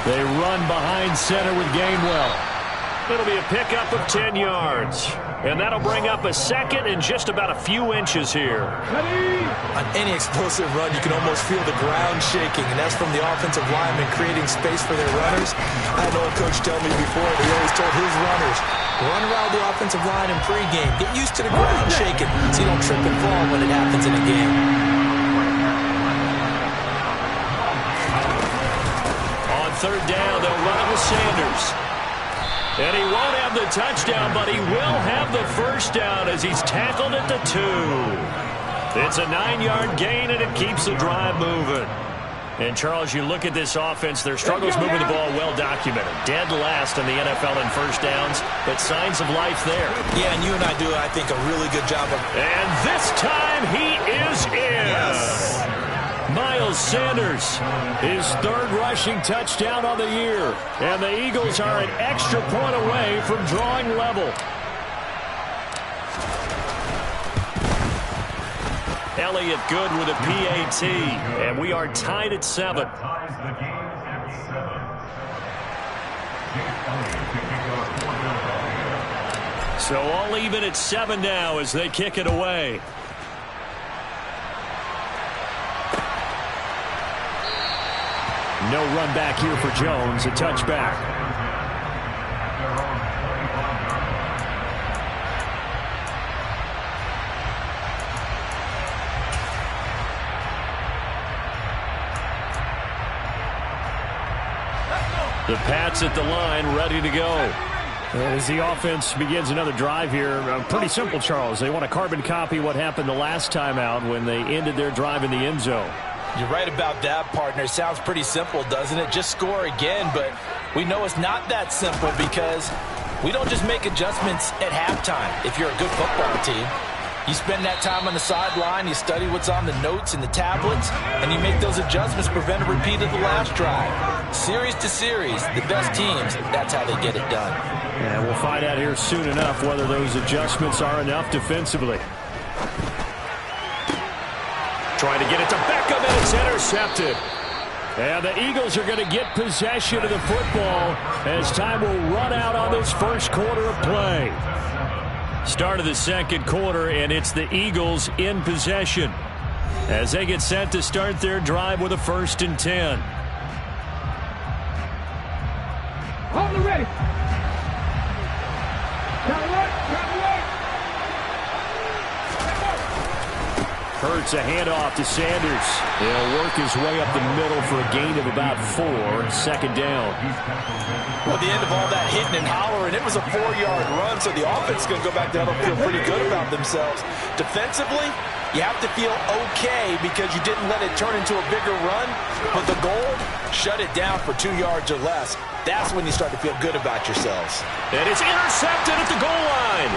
They run behind center with Gainwell. It'll be a pickup of 10 yards. And that'll bring up a second and just about a few inches here. On any explosive run, you can almost feel the ground shaking, and that's from the offensive linemen creating space for their runners. I had an old coach tell me before that he always told his runners, run around the offensive line in pregame. Get used to the ground shaking so you don't trip and fall when it happens in a game. On third down, they'll run it with Sanders. And he won't have the touchdown, but he will have the first down as he's tackled at the 2. It's a 9-yard gain, and it keeps the drive moving. And, Charles, you look at this offense, their struggles moving the ball well documented. Dead last in the NFL in first downs, but signs of life there. Yeah, and you and I do, I think, a really good job of... And this time he is in. Yes. Miles Sanders, his third rushing touchdown on the year. And the Eagles are an extra point away from drawing level. Elliott good with a PAT. And we are tied at 7. So all even at 7 now as they kick it away. No run back here for Jones. A touchback. The Pats at the line, ready to go. As the offense begins another drive here, pretty simple, Charles. They want to carbon copy what happened the last time out when they ended their drive in the end zone. You're right about that, partner. Sounds pretty simple, doesn't it? Just score again, but we know it's not that simple because we don't just make adjustments at halftime. If you're a good football team, you spend that time on the sideline, you study what's on the notes and the tablets, and you make those adjustments, prevent a repeat of the last drive. Series to series, the best teams, that's how they get it done. And we'll find out here soon enough whether those adjustments are enough defensively. Trying to get it to Beckham, and it's intercepted. And the Eagles are going to get possession of the football as time will run out on this first quarter of play. Start of the second quarter, and it's the Eagles in possession as they get set to start their drive with a 1st and 10. Hold it ready. Hurts a handoff to Sanders. He'll work his way up the middle for a gain of about 4. 2nd down. Well, at the end of all that hitting and hollering, it was a 4-yard run, so the offense is going to go back down and feel pretty good about themselves. Defensively, you have to feel okay because you didn't let it turn into a bigger run, but the goal, shut it down for 2 yards or less. That's when you start to feel good about yourselves. And it's intercepted at the goal line.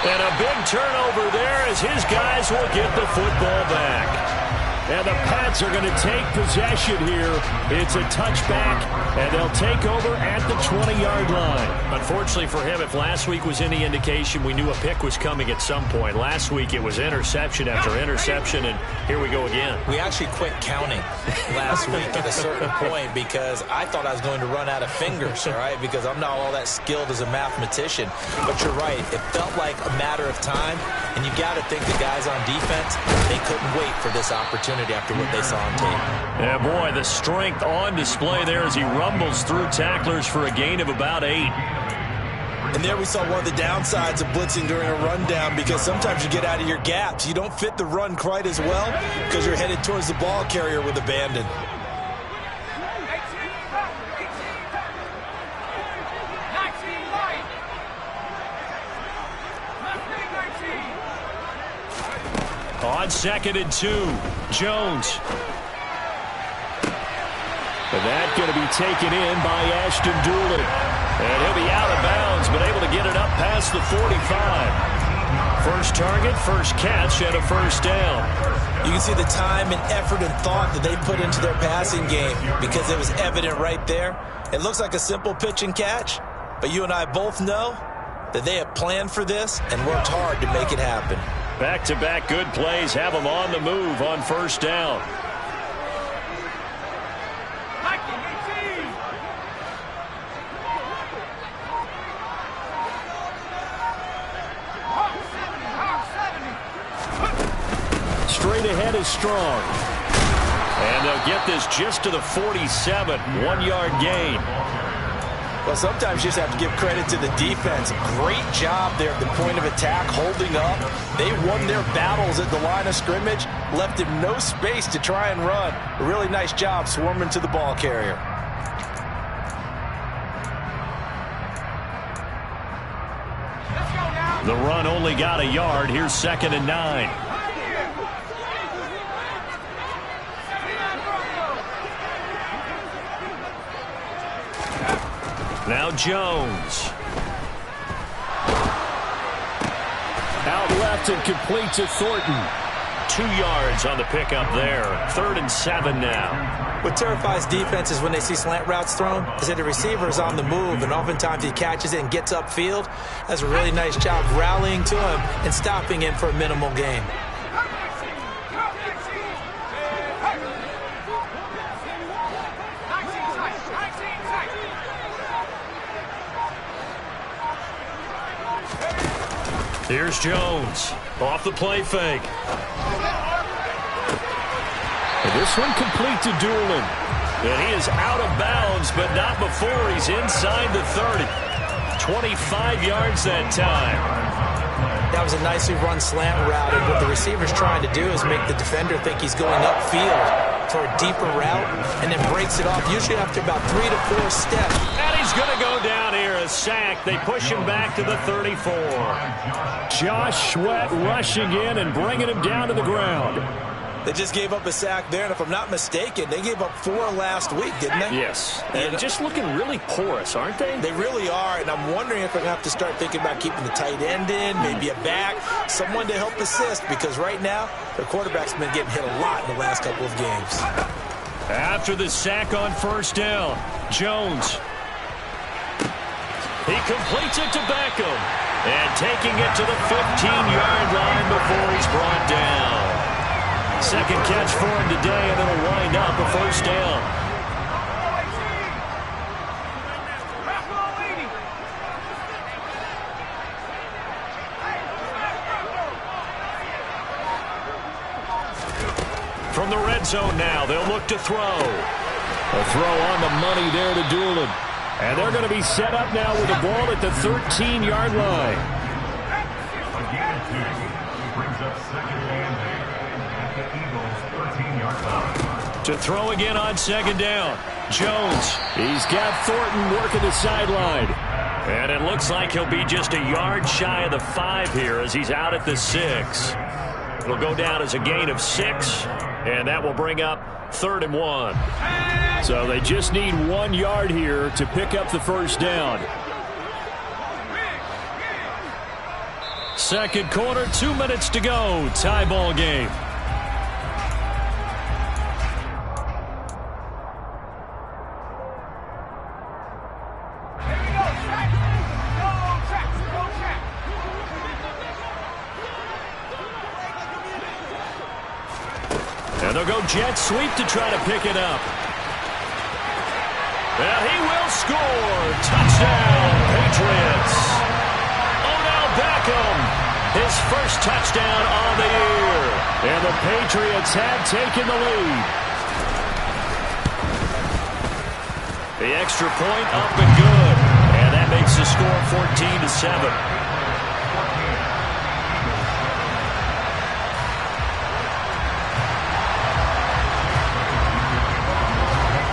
And a big turnover there as his guys will get the football back. And the Pats are going to take possession here. It's a touchback, and they'll take over at the 20-yard line. Unfortunately for him, if last week was any indication, we knew a pick was coming at some point. Last week it was interception after interception, and here we go again. We actually quit counting last week at a certain point because I thought I was going to run out of fingers, all right, because I'm not all that skilled as a mathematician. But you're right. It felt like a matter of time, and you got to think the guys on defense, they couldn't wait for this opportunity after what they saw on tape. Yeah, boy, the strength on display there as he rumbles through tacklers for a gain of about 8. And there we saw one of the downsides of blitzing during a rundown because sometimes you get out of your gaps. You don't fit the run quite as well because you're headed towards the ball carrier with abandon. On 2nd and 2, Jones. And that going to be taken in by Ashton Dooley. And he'll be out of bounds, but able to get it up past the 45. First target, first catch, and a 1st down. You can see the time and effort and thought that they put into their passing game because it was evident right there. It looks like a simple pitch and catch, but you and I both know that they have planned for this and worked hard to make it happen. Back-to-back good plays have them on the move on 1st down. ahead is strong. And they'll get this just to the 47, 1-yard gain. Well, sometimes you just have to give credit to the defense. Great job there at the point of attack, holding up. They won their battles at the line of scrimmage, left him no space to try and run. A really nice job swarming to the ball carrier. The run only got a yard. Here's 2nd and 9. Now Jones. Out left and complete to Thornton. 2 yards on the pickup there. 3rd and 7 now. What terrifies defenses when they see slant routes thrown is that the receiver is on the move, and oftentimes he catches it and gets upfield. That's a really nice job rallying to him and stopping him for a minimal gain. Here's Jones. Off the play fake. And this one complete to Doolin. And he is out of bounds, but not before he's inside the 30. 25 yards that time. That was a nicely run slant route, and what the receiver's trying to do is make the defender think he's going upfield for a deeper route, and then breaks it off, usually after about 3 to 4 steps. And he's going to go down here, a sack. They push him back to the 34. Josh Sweat rushing in and bringing him down to the ground. They just gave up a sack there, and if I'm not mistaken, they gave up 4 last week, didn't they? Yes, and just looking really porous, aren't they? They really are, and I'm wondering if they're going to have to start thinking about keeping the tight end in, maybe a back, someone to help assist, because right now, their quarterback's been getting hit a lot in the last couple of games. After the sack on 1st down, Jones. He completes it to Beckham, and taking it to the 15-yard line before he's brought down. 2nd catch for him today, and it'll wind up a 1st down. From the red zone now, they'll look to throw. A throw on the money there to Doolin. And they're going to be set up now with the ball at the 13-yard line. Brings up 2nd and 8 at the Eagles' 13-yard line. To throw again on 2nd down. Jones. He's got Thornton working the sideline. And it looks like he'll be just a yard shy of the 5 here as he's out at the 6. It'll go down as a gain of 6. And that will bring up 3rd and 1. So they just need 1 yard here to pick up the 1st down. 2nd quarter, 2 minutes to go. Tie ball game. And they'll go jet sweep to try to pick it up. And he will score. Touchdown, Patriots. Odell Beckham, his first touchdown on the year. And the Patriots have taken the lead. The extra point up and good. And that makes the score 14-7.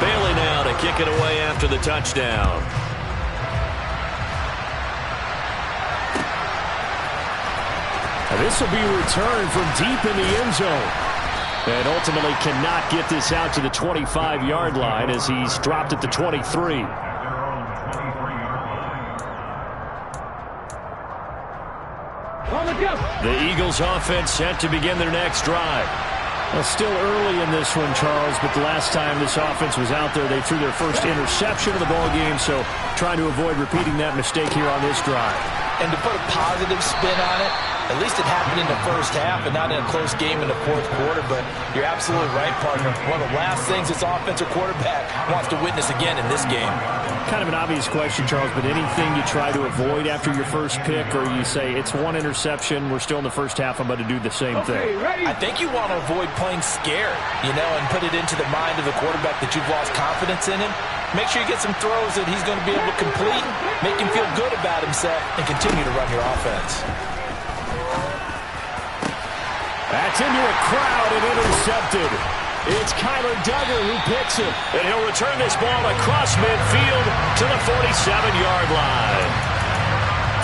Bailey now to kick it away after the touchdown. Now this will be returned from deep in the end zone. And ultimately cannot get this out to the 25-yard line as he's dropped at the 23. The Eagles offense set to begin their next drive. Well, still early in this one, Charles, but the last time this offense was out there, they threw their first interception of the ball game, so trying to avoid repeating that mistake here on this drive. And to put a positive spin on it, At least it happened in the first half and not in a close game in the fourth quarter. But you're absolutely right, partner. One of the last things this offensive quarterback wants to witness again in this game. Kind of an obvious question, Charles, but anything you try to avoid after your first pick, or you say it's one interception, we're still in the first half, I'm going to do the same thing? I think you want to avoid playing scared, and put it into the mind of the quarterback that you've lost confidence in him. Make sure you get some throws that he's going to be able to complete, make him feel good about himself, and continue to run your offense. That's into a crowd and intercepted. It's Kyler Duggar who picks it. And he'll return this ball across midfield to the 47-yard line.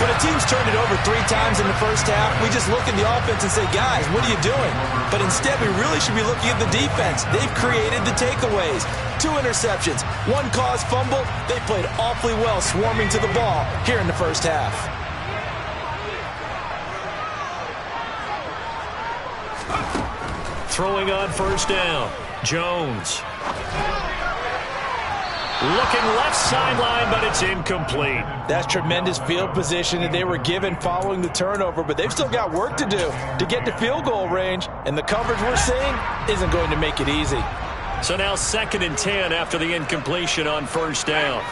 When a team's turned it over 3 times in the first half, we just look at the offense and say, guys, what are you doing? But instead, we really should be looking at the defense. They've created the takeaways. 2 interceptions, 1 caused fumble. They played awfully well swarming to the ball here in the first half. Throwing on first down, Jones. Looking left sideline, but it's incomplete. That's tremendous field position that they were given following the turnover, but they've still got work to do to get to field goal range, and the coverage we're seeing isn't going to make it easy. So now 2nd and 10 after the incompletion on first down.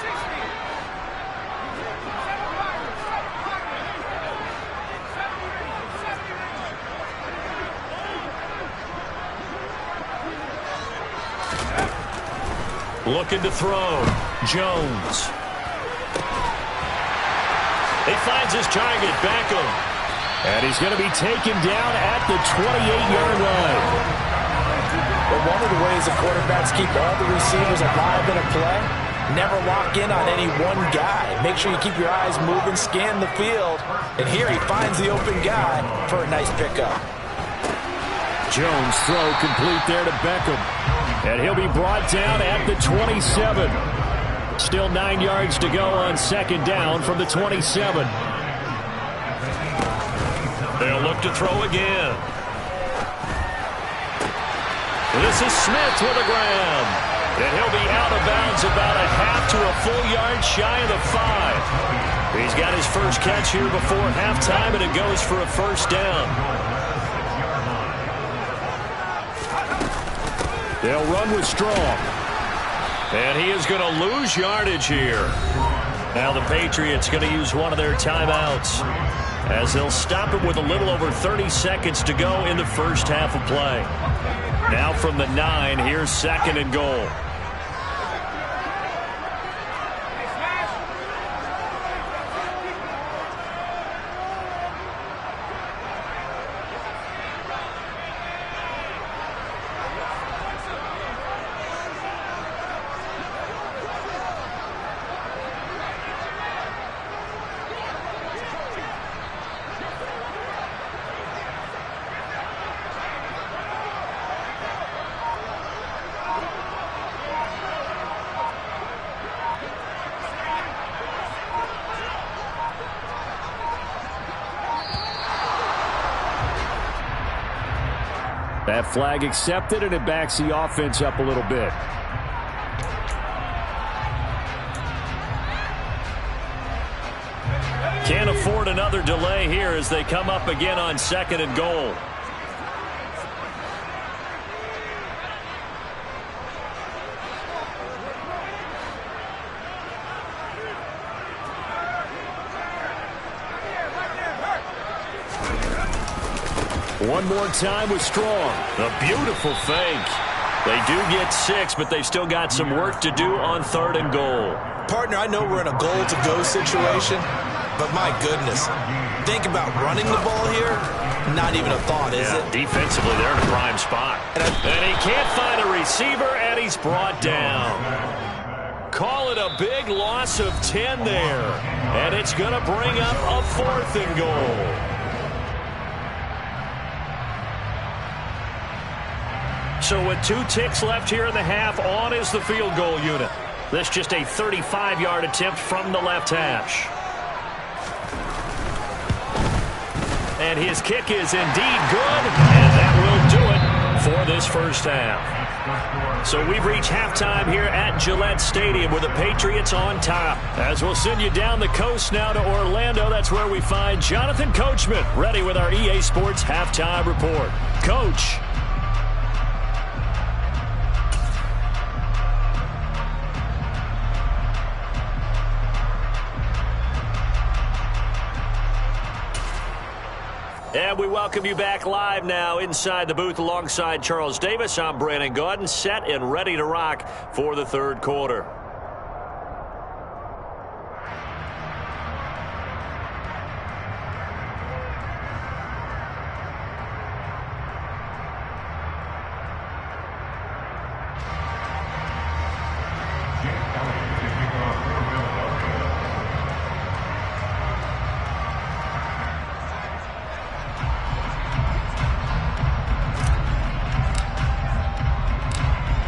Looking to throw. Jones. He finds his target, Beckham. And he's going to be taken down at the 28-yard line. But one of the ways the quarterbacks keep all the receivers alive in a play, never lock in on any one guy. Make sure you keep your eyes moving, scan the field. And here he finds the open guy for a nice pickup. Jones throw complete there to Beckham. And he'll be brought down at the 27. Still 9 yards to go on 2nd down from the 27. They'll look to throw again. This is Smith with a grab. And he'll be out of bounds about a half to a full yard shy of the 5. He's got his first catch here before halftime, and it goes for a first down. They'll run with Strong. And he is going to lose yardage here. Now the Patriots going to use one of their timeouts, as they'll stop it with a little over 30 seconds to go in the first half of play. Now from the 9, here's 2nd and goal. That flag accepted, and it backs the offense up a little bit. Can't afford another delay here as they come up again on 2nd and goal. One more time with Strong. A beautiful fake. They do get 6, but they've still got some work to do on 3rd and goal. Partner, I know we're in a goal-to-go situation, but my goodness, think about running the ball here. Not even a thought, is it? Defensively, they're in a prime spot. And he can't find a receiver, and he's brought down. Call it a big loss of 10 there. And it's going to bring up a 4th and goal. So with 2 ticks left here in the half, on is the field goal unit. This just a 35-yard attempt from the left hash. And his kick is indeed good, and that will do it for this first half. So we've reached halftime here at Gillette Stadium with the Patriots on top. As we'll send you down the coast now to Orlando, that's where we find Jonathan Coachman ready with our EA Sports Halftime Report. Coach. And we welcome you back live now inside the booth alongside Charles Davis. I'm Brandon Gaudin, set and ready to rock for the third quarter.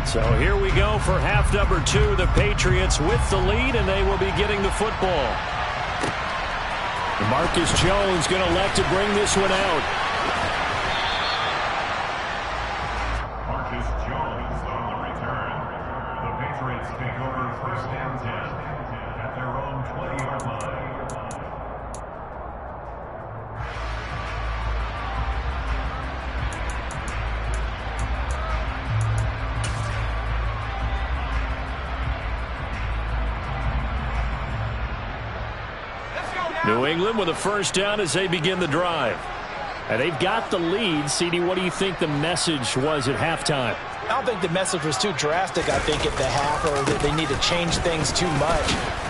So here we go for half number 2. The Patriots with the lead, and they will be getting the football. Marcus Jones going to elect to bring this one out. Marcus Jones on the return. The Patriots take over first and 10 at their own 20-yard line. New England with a first down as they begin the drive. And they've got the lead. CD, what do you think the message was at halftime? I don't think the message was too drastic, I think, at the half, or that they need to change things too much.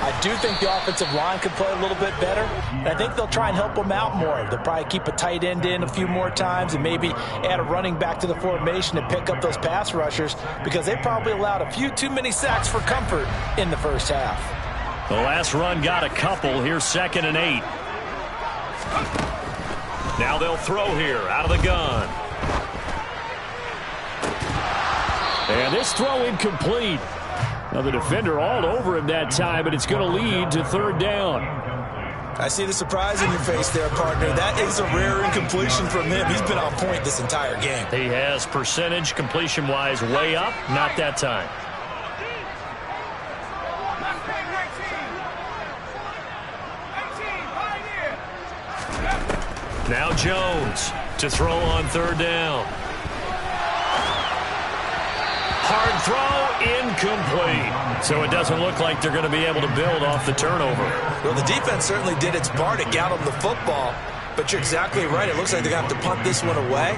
I do think the offensive line could play a little bit better, and I think they'll try and help them out more. They'll probably keep a tight end in a few more times and maybe add a running back to the formation to pick up those pass rushers, because they probably allowed a few too many sacks for comfort in the first half. The last run got a couple. Here's 2nd and 8. Now they'll throw here out of the gun. And this throw incomplete. Now the defender all over him that time, but it's going to lead to 3rd down. I see the surprise in your face there, partner. That is a rare incompletion from him. He's been on point this entire game. He has percentage completion-wise way up. Not that time. Now Jones to throw on 3rd down. Hard throw, incomplete. So it doesn't look like they're going to be able to build off the turnover. Well, the defense certainly did its part to get them the football, but you're exactly right. It looks like they're going to have to punt this one away,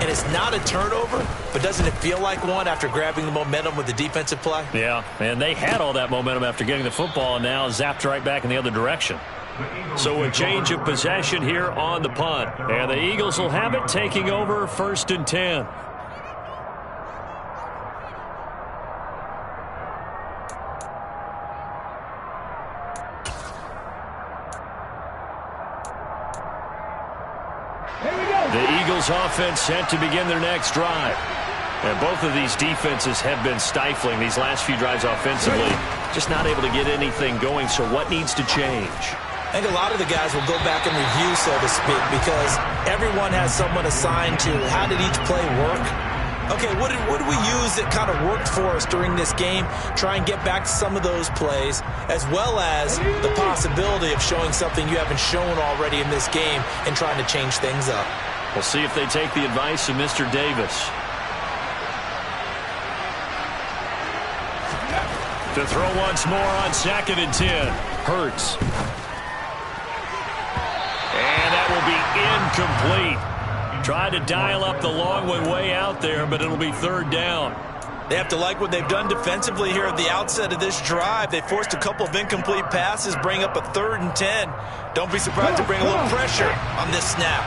and it's not a turnover, but doesn't it feel like one after grabbing the momentum with the defensive play? Yeah, and they had all that momentum after getting the football, and now zapped right back in the other direction. So a change of possession here on the punt. And the Eagles will have it, taking over 1st and 10. The Eagles offense set to begin their next drive. And both of these defenses have been stifling these last few drives offensively. Just not able to get anything going. So what needs to change? I think a lot of the guys will go back and review, so to speak, because everyone has someone assigned to how did each play work. Okay, what did we use that kind of worked for us during this game? Try and get back to some of those plays, as well as the possibility of showing something you haven't shown already in this game and trying to change things up. We'll see if they take the advice of Mr. Davis. To throw once more on 2nd and 10. Hurts. And that will be incomplete. Tried to dial up the long one way out there, but it'll be 3rd down. They have to like what they've done defensively here at the outset of this drive. They forced a couple of incomplete passes, bring up a 3rd and 10. Don't be surprised to bring a little pressure on this snap.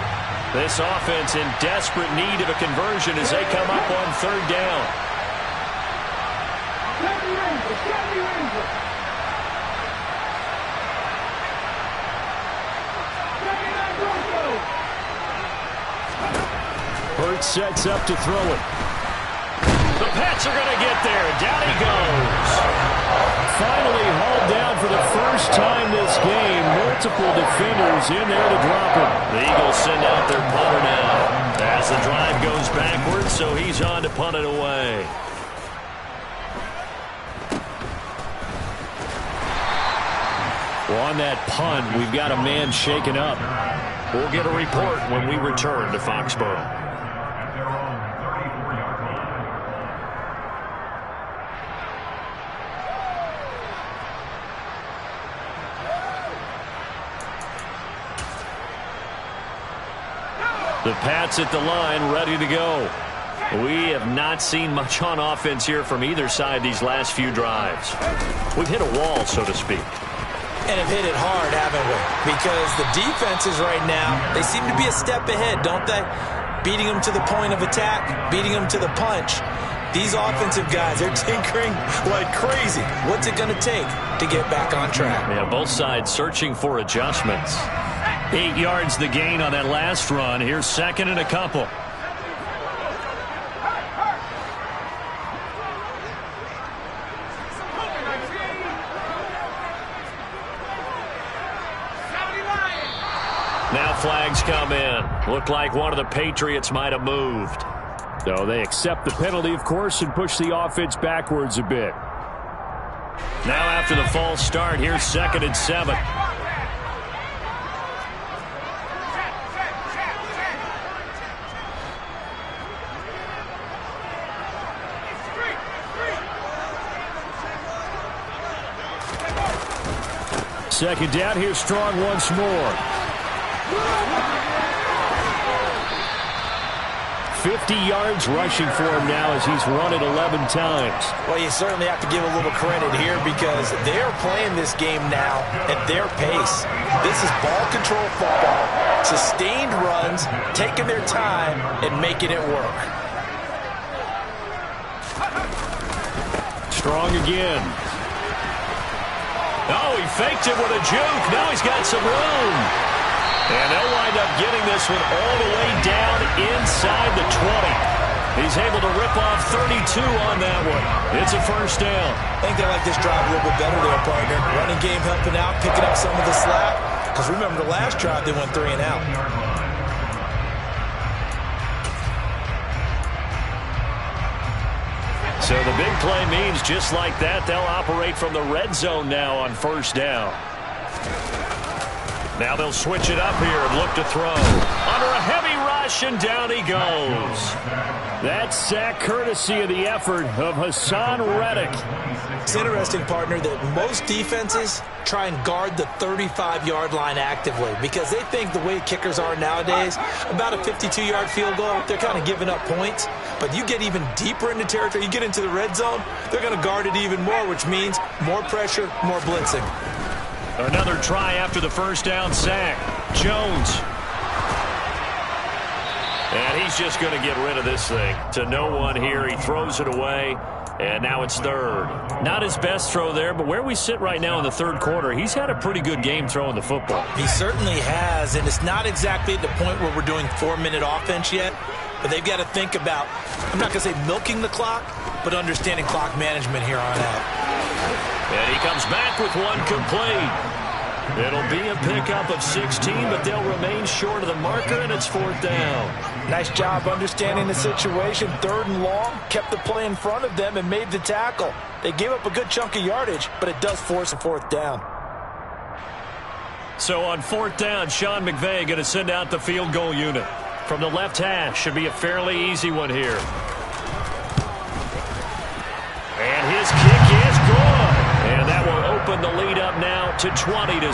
This offense in desperate need of a conversion as they come up on 3rd down. Hurts sets up to throw it. The Pats are going to get there. Down he goes. Finally hauled down for the first time this game. Multiple defenders in there to drop him. The Eagles send out their punter now as the drive goes backwards, so he's on to punt it away. On that punt, we've got a man shaken up. We'll get a report when we return to Foxborough. At their own 34-yard line. The Pats at the line, ready to go. We have not seen much on offense here from either side these last few drives. We've hit a wall, so to speak. And have hit it hard, haven't we? Because the defenses right now, they seem to be a step ahead, don't they? Beating them to the point of attack, beating them to the punch. These offensive guys, they're tinkering like crazy. What's it going to take to get back on track? Yeah, both sides searching for adjustments. 8 yards the gain on that last run. Here's second and a couple. Now flags come in. Looked like one of the Patriots might have moved. So they accept the penalty, of course, and push the offense backwards a bit. Now after the false start, here's second and 7. Second down, here's Strong once more. 50 yards rushing for him now as he's run it 11 times. Well, you certainly have to give a little credit here because they're playing this game now at their pace. This is ball control football, sustained runs, taking their time and making it work. Strong again. Oh, he faked it with a juke. Now he's got some room. And they'll wind up getting this one all the way down inside the 20. He's able to rip off 32 on that one. It's a first down. I think they like this drive a little bit better there, partner. Running game helping out, picking up some of the slack. Because remember, the last drive they went 3 and out. So the big play means just like that, they'll operate from the red zone now on first down. Now they'll switch it up here and look to throw. Under a heavy rush, and down he goes. That sack courtesy of the effort of Hassan Reddick. It's interesting, partner, that most defenses try and guard the 35-yard line actively because they think the way kickers are nowadays, about a 52-yard field goal, they're kind of giving up points. But you get even deeper into territory, you get into the red zone, they're going to guard it even more, which means more pressure, more blitzing. Another try after the first down sack. Jones. And he's just going to get rid of this thing. To no one here. He throws it away. And now it's third. Not his best throw there, but where we sit right now in the third quarter, he's had a pretty good game throwing the football. He certainly has, and it's not exactly at the point where we're doing 4-minute offense yet, but they've got to think about, I'm not going to say milking the clock, but understanding clock management here on out. And he comes back with one complete. It'll be a pickup of 16, but they'll remain short of the marker, and it's fourth down. Nice job understanding the situation. 3rd and long, kept the play in front of them and made the tackle. They gave up a good chunk of yardage, but it does force a 4th down. So on 4th down, Sean McVay going to send out the field goal unit. From the left hash, should be a fairly easy one here. And his kick is good. And that will open the lead up now to 20-7.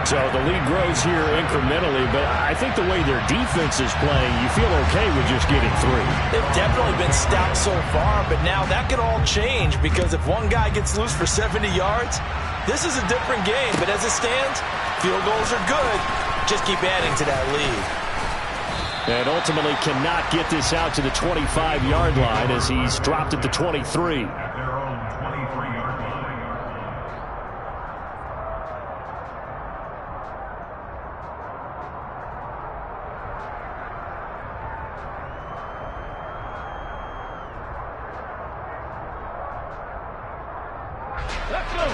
So the lead grows here incrementally, but I think the way their defense is playing, you feel okay with just getting 3. They've definitely been stout so far, but now that could all change because if one guy gets loose for 70 yards, this is a different game. But as it stands, field goals are good. Just keep adding to that lead. And ultimately cannot get this out to the 25-yard line as he's dropped at the 23.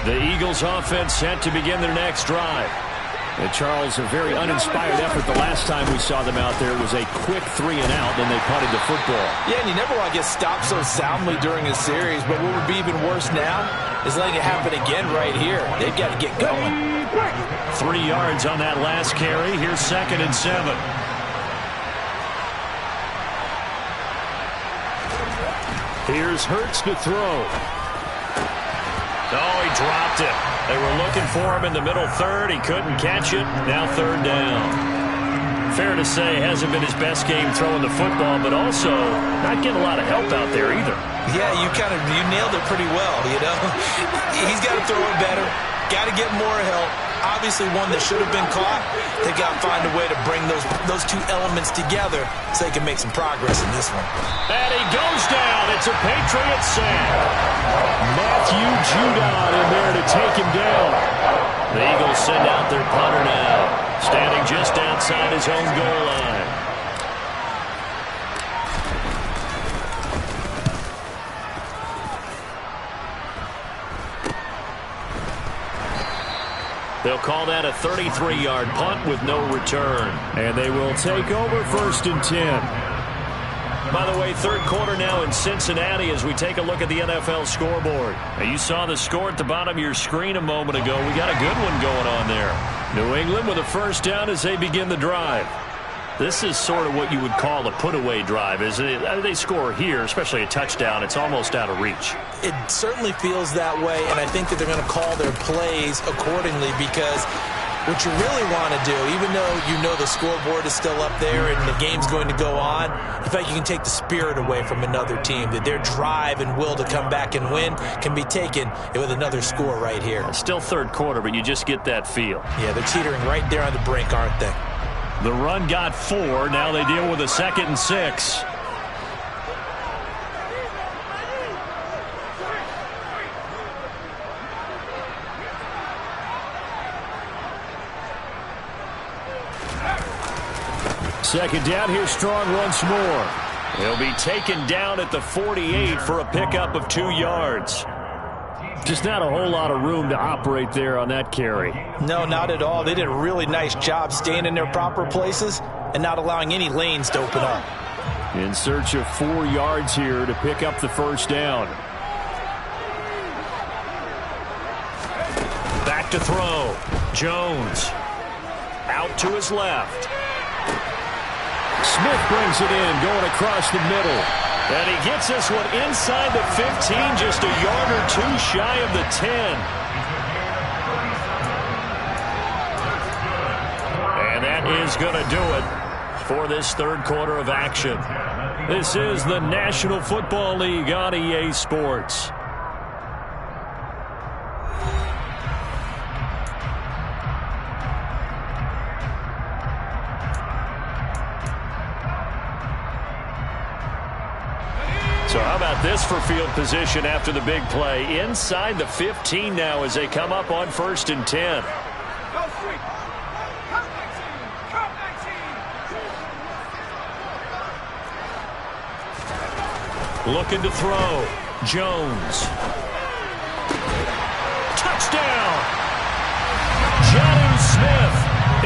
The Eagles offense set to begin their next drive. And Charles, a very uninspired effort the last time we saw them out there was a quick 3 and out, then they punted the football. Yeah, and you never want to get stopped so soundly during a series, but what would be even worse now is letting it happen again right here. They've got to get going. 3 yards on that last carry. Here's 2nd and 7. Here's Hurts to throw. Oh, he dropped it. They were looking for him in the middle third. He couldn't catch it. Now 3rd down. Fair to say, hasn't been his best game throwing the football, but also not getting a lot of help out there either. Yeah, you nailed it pretty well, you know. He's got to throw it better. Got to get more help. Obviously one that should have been caught. They got to find a way to bring those two elements together so they can make some progress in this one. And he goes down. It's a Patriot sack. Matthew Judon in there to take him down. The Eagles send out their punter now, standing just outside his own goal line. They'll call that a 33-yard punt with no return. And they will take over 1st and 10. By the way, 3rd quarter now in Cincinnati as we take a look at the NFL scoreboard. Now, you saw the score at the bottom of your screen a moment ago. We got a good one going on there. New England with a 1st down as they begin the drive. This is sort of what you would call a put-away drive, isn't it? They score here, especially a touchdown. It's almost out of reach. It certainly feels that way, and I think that they're going to call their plays accordingly because what you really want to do, even though you know the scoreboard is still up there and the game's going to go on, in fact, you can take the spirit away from another team, that their drive and will to come back and win can be taken with another score right here. It's still 3rd quarter, but you just get that feel. Yeah, they're teetering right there on the brink, aren't they? The run got 4. Now they deal with a 2nd and 6. Second down, here Strong once more. He'll be taken down at the 48 for a pickup of 2 yards. Just not a whole lot of room to operate there on that carry. No, not at all. They did a really nice job staying in their proper places and not allowing any lanes to open up. In search of 4 yards here to pick up the 1st down. Back to throw. Jones. Out to his left. Smith brings it in, going across the middle. And he gets this one inside the 15, just a yard or 2 shy of the 10. And that is going to do it for this 3rd quarter of action. This is the National Football League on EA Sports. So how about this for field position after the big play? Inside the 15 now as they come up on 1st and 10. Looking to throw. Jones. Touchdown! Jonnu Smith,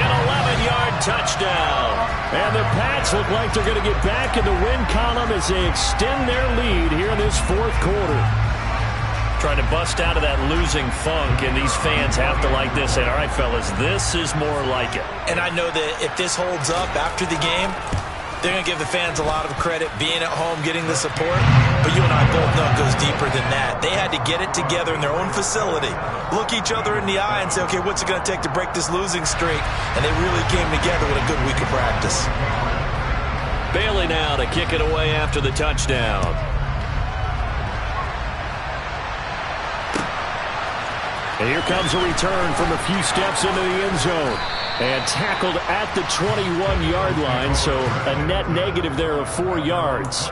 an 11-yard touchdown. And the Pats look like they're going to get back in the win column as they extend their lead here in this 4th quarter. Trying to bust out of that losing funk, and these fans have to like this. And all right, fellas, this is more like it. And I know that if this holds up after the game, they're going to give the fans a lot of credit, being at home, getting the support. But you and I both know it goes deeper than that. They had to get it together in their own facility, look each other in the eye and say, okay, what's it going to take to break this losing streak? And they really came together with a good week of practice. Bailey now to kick it away after the touchdown. And here comes a return from a few steps into the end zone. And tackled at the 21-yard line, so a net negative there of 4 yards.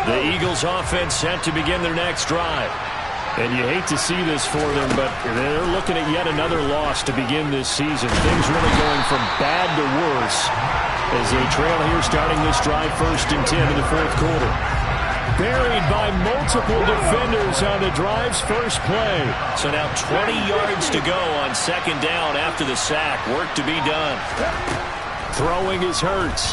The Eagles offense set to begin their next drive. And you hate to see this for them, but they're looking at yet another loss to begin this season. Things really going from bad to worse as they trail here starting this drive 1st and 10 in the 4th quarter. buried by multiple defenders on the drive's first play. So now 20 yards to go on second down after the sack. Work to be done. Throwing is Hurts.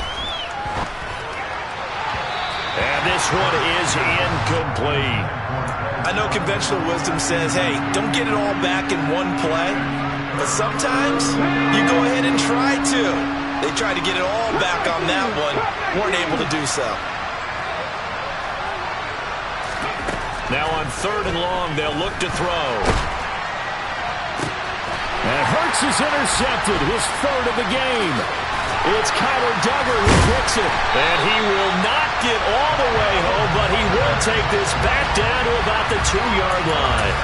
And this one is incomplete. I know conventional wisdom says, hey, don't get it all back in one play. But sometimes you go ahead and try to. They tried to get it all back on that one. Weren't able to do so. Now on third and long, they'll look to throw. And Hurts is intercepted, his third of the game. It's Kyler Duggar who picks it. And he will not get all the way home, but he will take this back down to about the 2-yard line.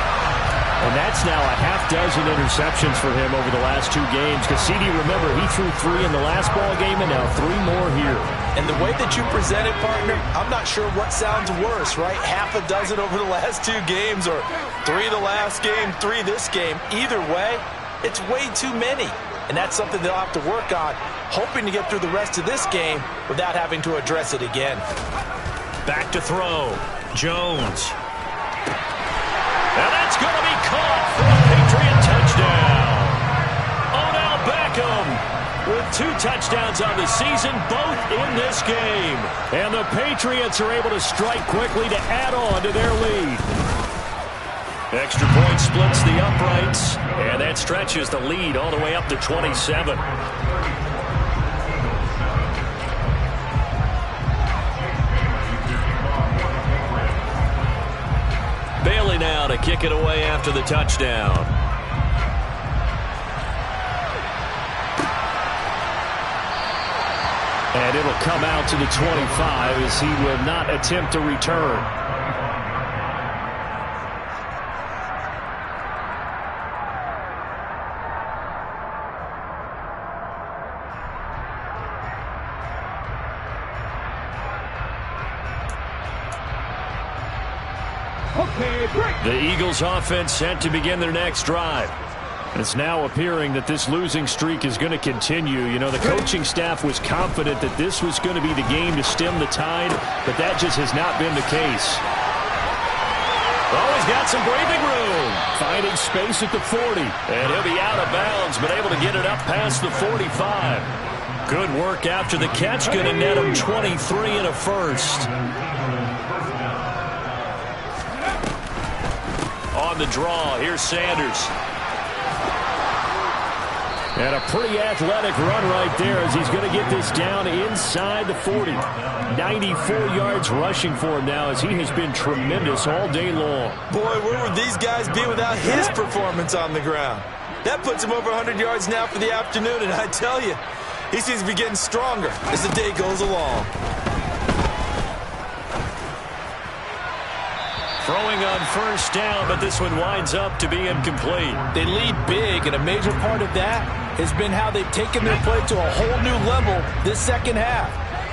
And that's now a half-dozen interceptions for him over the last 2 games. Cassidy, remember, he threw 3 in the last ball game and now 3 more here. And the way that you present it, partner, I'm not sure what sounds worse, right? Half a dozen over the last 2 games or 3 the last game, 3 this game. Either way, it's way too many. And that's something they'll have to work on, hoping to get through the rest of this game without having to address it again. Back to throw. Jones. And that's going to be caught for a Patriot touchdown. Odell Beckham with 2 touchdowns on the season, both in this game. And the Patriots are able to strike quickly to add on to their lead. Extra point splits the uprights, and that stretches the lead all the way up to 27. Bailey now to kick it away after the touchdown. And it'll come out to the 25 as he will not attempt to return. The Eagles offense set to begin their next drive. It's now appearing that this losing streak is going to continue. You know, the coaching staff was confident that this was going to be the game to stem the tide, but that just has not been the case. Oh, he's got some breathing room. Finding space at the 40. And he'll be out of bounds, but able to get it up past the 45. Good work after the catch. Going to net him 23 and a first. On the draw, here's Sanders. And a pretty athletic run right there as he's going to get this down inside the 40. 94 yards rushing for him now as he has been tremendous all day long. Boy, where would these guys be without his performance on the ground? That puts him over 100 yards now for the afternoon, and I tell you, he seems to be getting stronger as the day goes along. Throwing on first down, but this one winds up to be incomplete. They lead big, and a major part of that has been how they've taken their play to a whole new level this second half.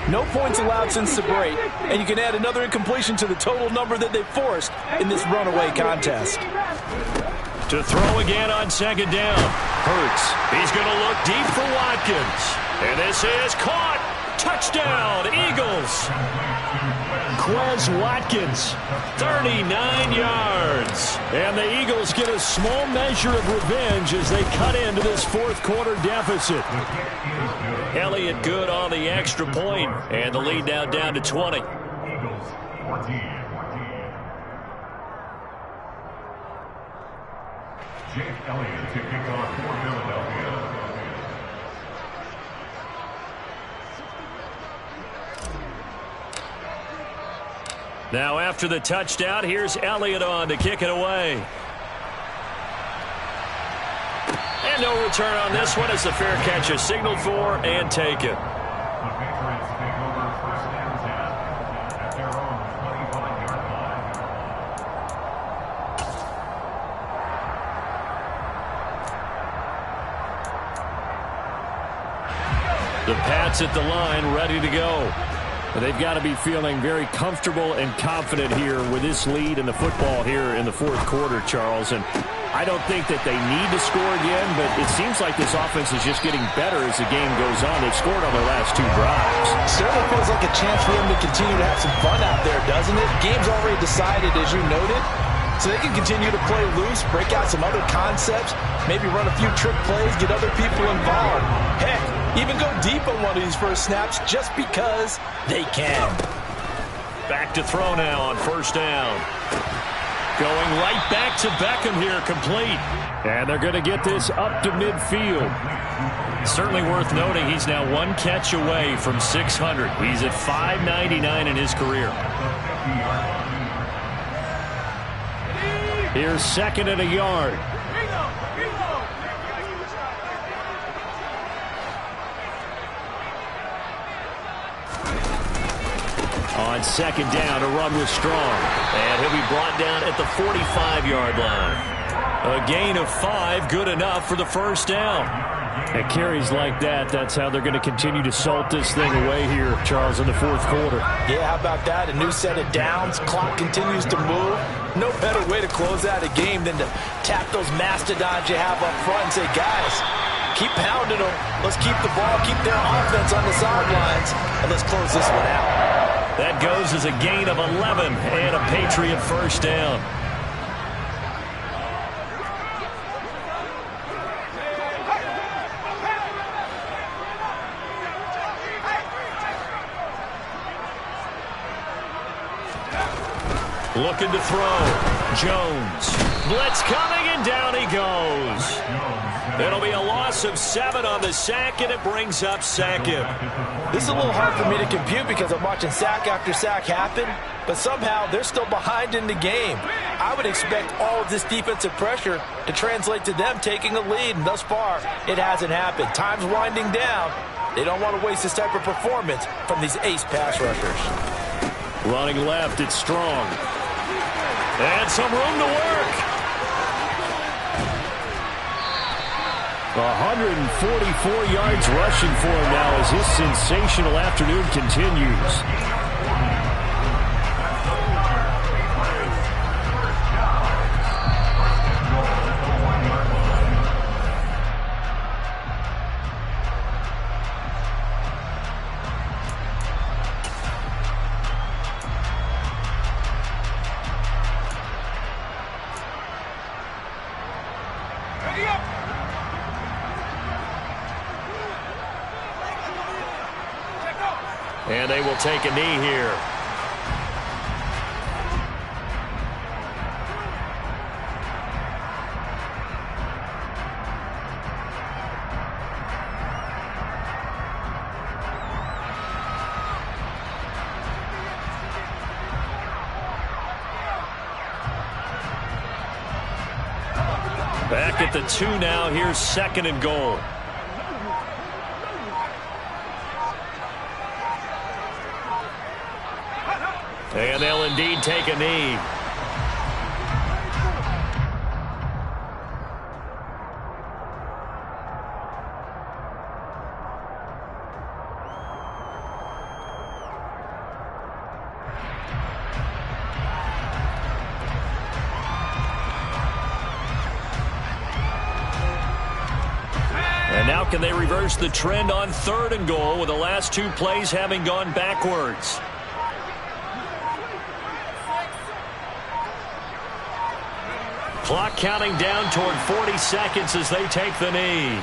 No points allowed since the break, and you can add another incompletion to the total number that they forced in this runaway contest. To throw again on second down. Hurts. He's going to look deep for Watkins. And this is caught. Touchdown, Eagles. Quez Watkins, 39 yards. And the Eagles get a small measure of revenge as they cut into this fourth quarter deficit. Elliott good on the extra point, and the lead now down to 20. Eagles 14. Jake Elliott to kick off for Philadelphia. Now after the touchdown, here's Elliott on to kick it away. And no return on this one as the fair catch is signaled for and taken. The Patriots take over first and 10 at their own 25-yard line. The Pats at the line, ready to go. They've got to be feeling very comfortable and confident here with this lead in the football here in the fourth quarter, Charles. And I don't think that they need to score again, but it seems like this offense is just getting better as the game goes on. They've scored on their last 2 drives. Certainly feels like a chance for them to continue to have some fun out there, doesn't it? Game's already decided, as you noted. So they can continue to play loose, break out some other concepts, maybe run a few trick plays, get other people involved. Heck, even go deep on one of these first snaps just because they can. Back to throw now on first down. Going right back to Beckham here, complete. And they're going to get this up to midfield. Certainly worth noting he's now 1 catch away from 600. He's at 599 in his career. Here's 2nd and a yard. On 2nd down, a run with Strong. And he'll be brought down at the 45-yard line. A gain of 5, good enough for the first down. At carries like that, that's how they're going to continue to salt this thing away here, Charles, in the fourth quarter. Yeah, how about that? A new set of downs. Clock continues to move. No better way to close out a game than to tap those mastodons you have up front and say, guys, keep pounding them. Let's keep the ball, keep their offense on the sidelines, and let's close this one out. That goes as a gain of 11 and a Patriot first down. Looking to throw. Jones. Blitz coming, and down he goes. It'll be a loss of 7 on the sack, and it brings up Sackett. This is a little hard for me to compute because I'm watching sack after sack happen, but somehow they're still behind in the game. I would expect all of this defensive pressure to translate to them taking a lead, and thus far, it hasn't happened. Time's winding down. They don't want to waste this type of performance from these ace pass rushers. Running left, it's Strong. And some room to work. 144 yards rushing for him now as his sensational afternoon continues. And they will take a knee here. Back at the 2 now. Here's 2nd and goal. And they'll indeed take a knee. And now can they reverse the trend on 3rd and goal with the last 2 plays having gone backwards? Clock counting down toward 40 seconds as they take the knee.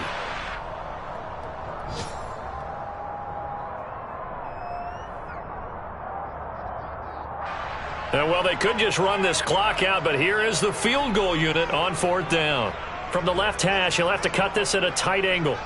Well, they could just run this clock out, but here is the field goal unit on 4th down. From the left hash, he'll have to cut this at a tight angle.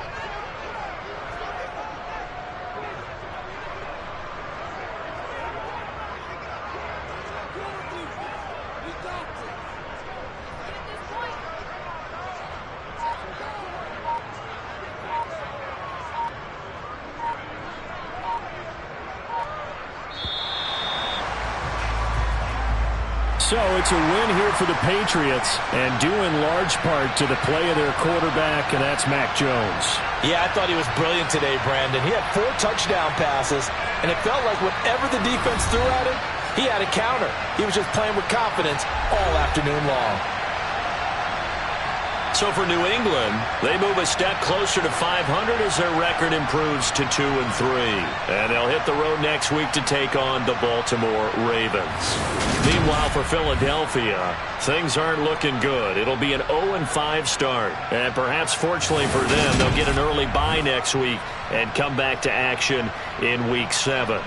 So it's a win here for the Patriots, and due in large part to the play of their quarterback, and that's Mac Jones. Yeah, I thought he was brilliant today, Brandon. He had 4 touchdown passes, and it felt like whatever the defense threw at him, he had a counter. He was just playing with confidence all afternoon long. So for New England, they move a step closer to 500 as their record improves to 2-3. And they'll hit the road next week to take on the Baltimore Ravens. Meanwhile, for Philadelphia, things aren't looking good. It'll be an 0-5 start. And perhaps fortunately for them, they'll get an early bye next week and come back to action in Week 7.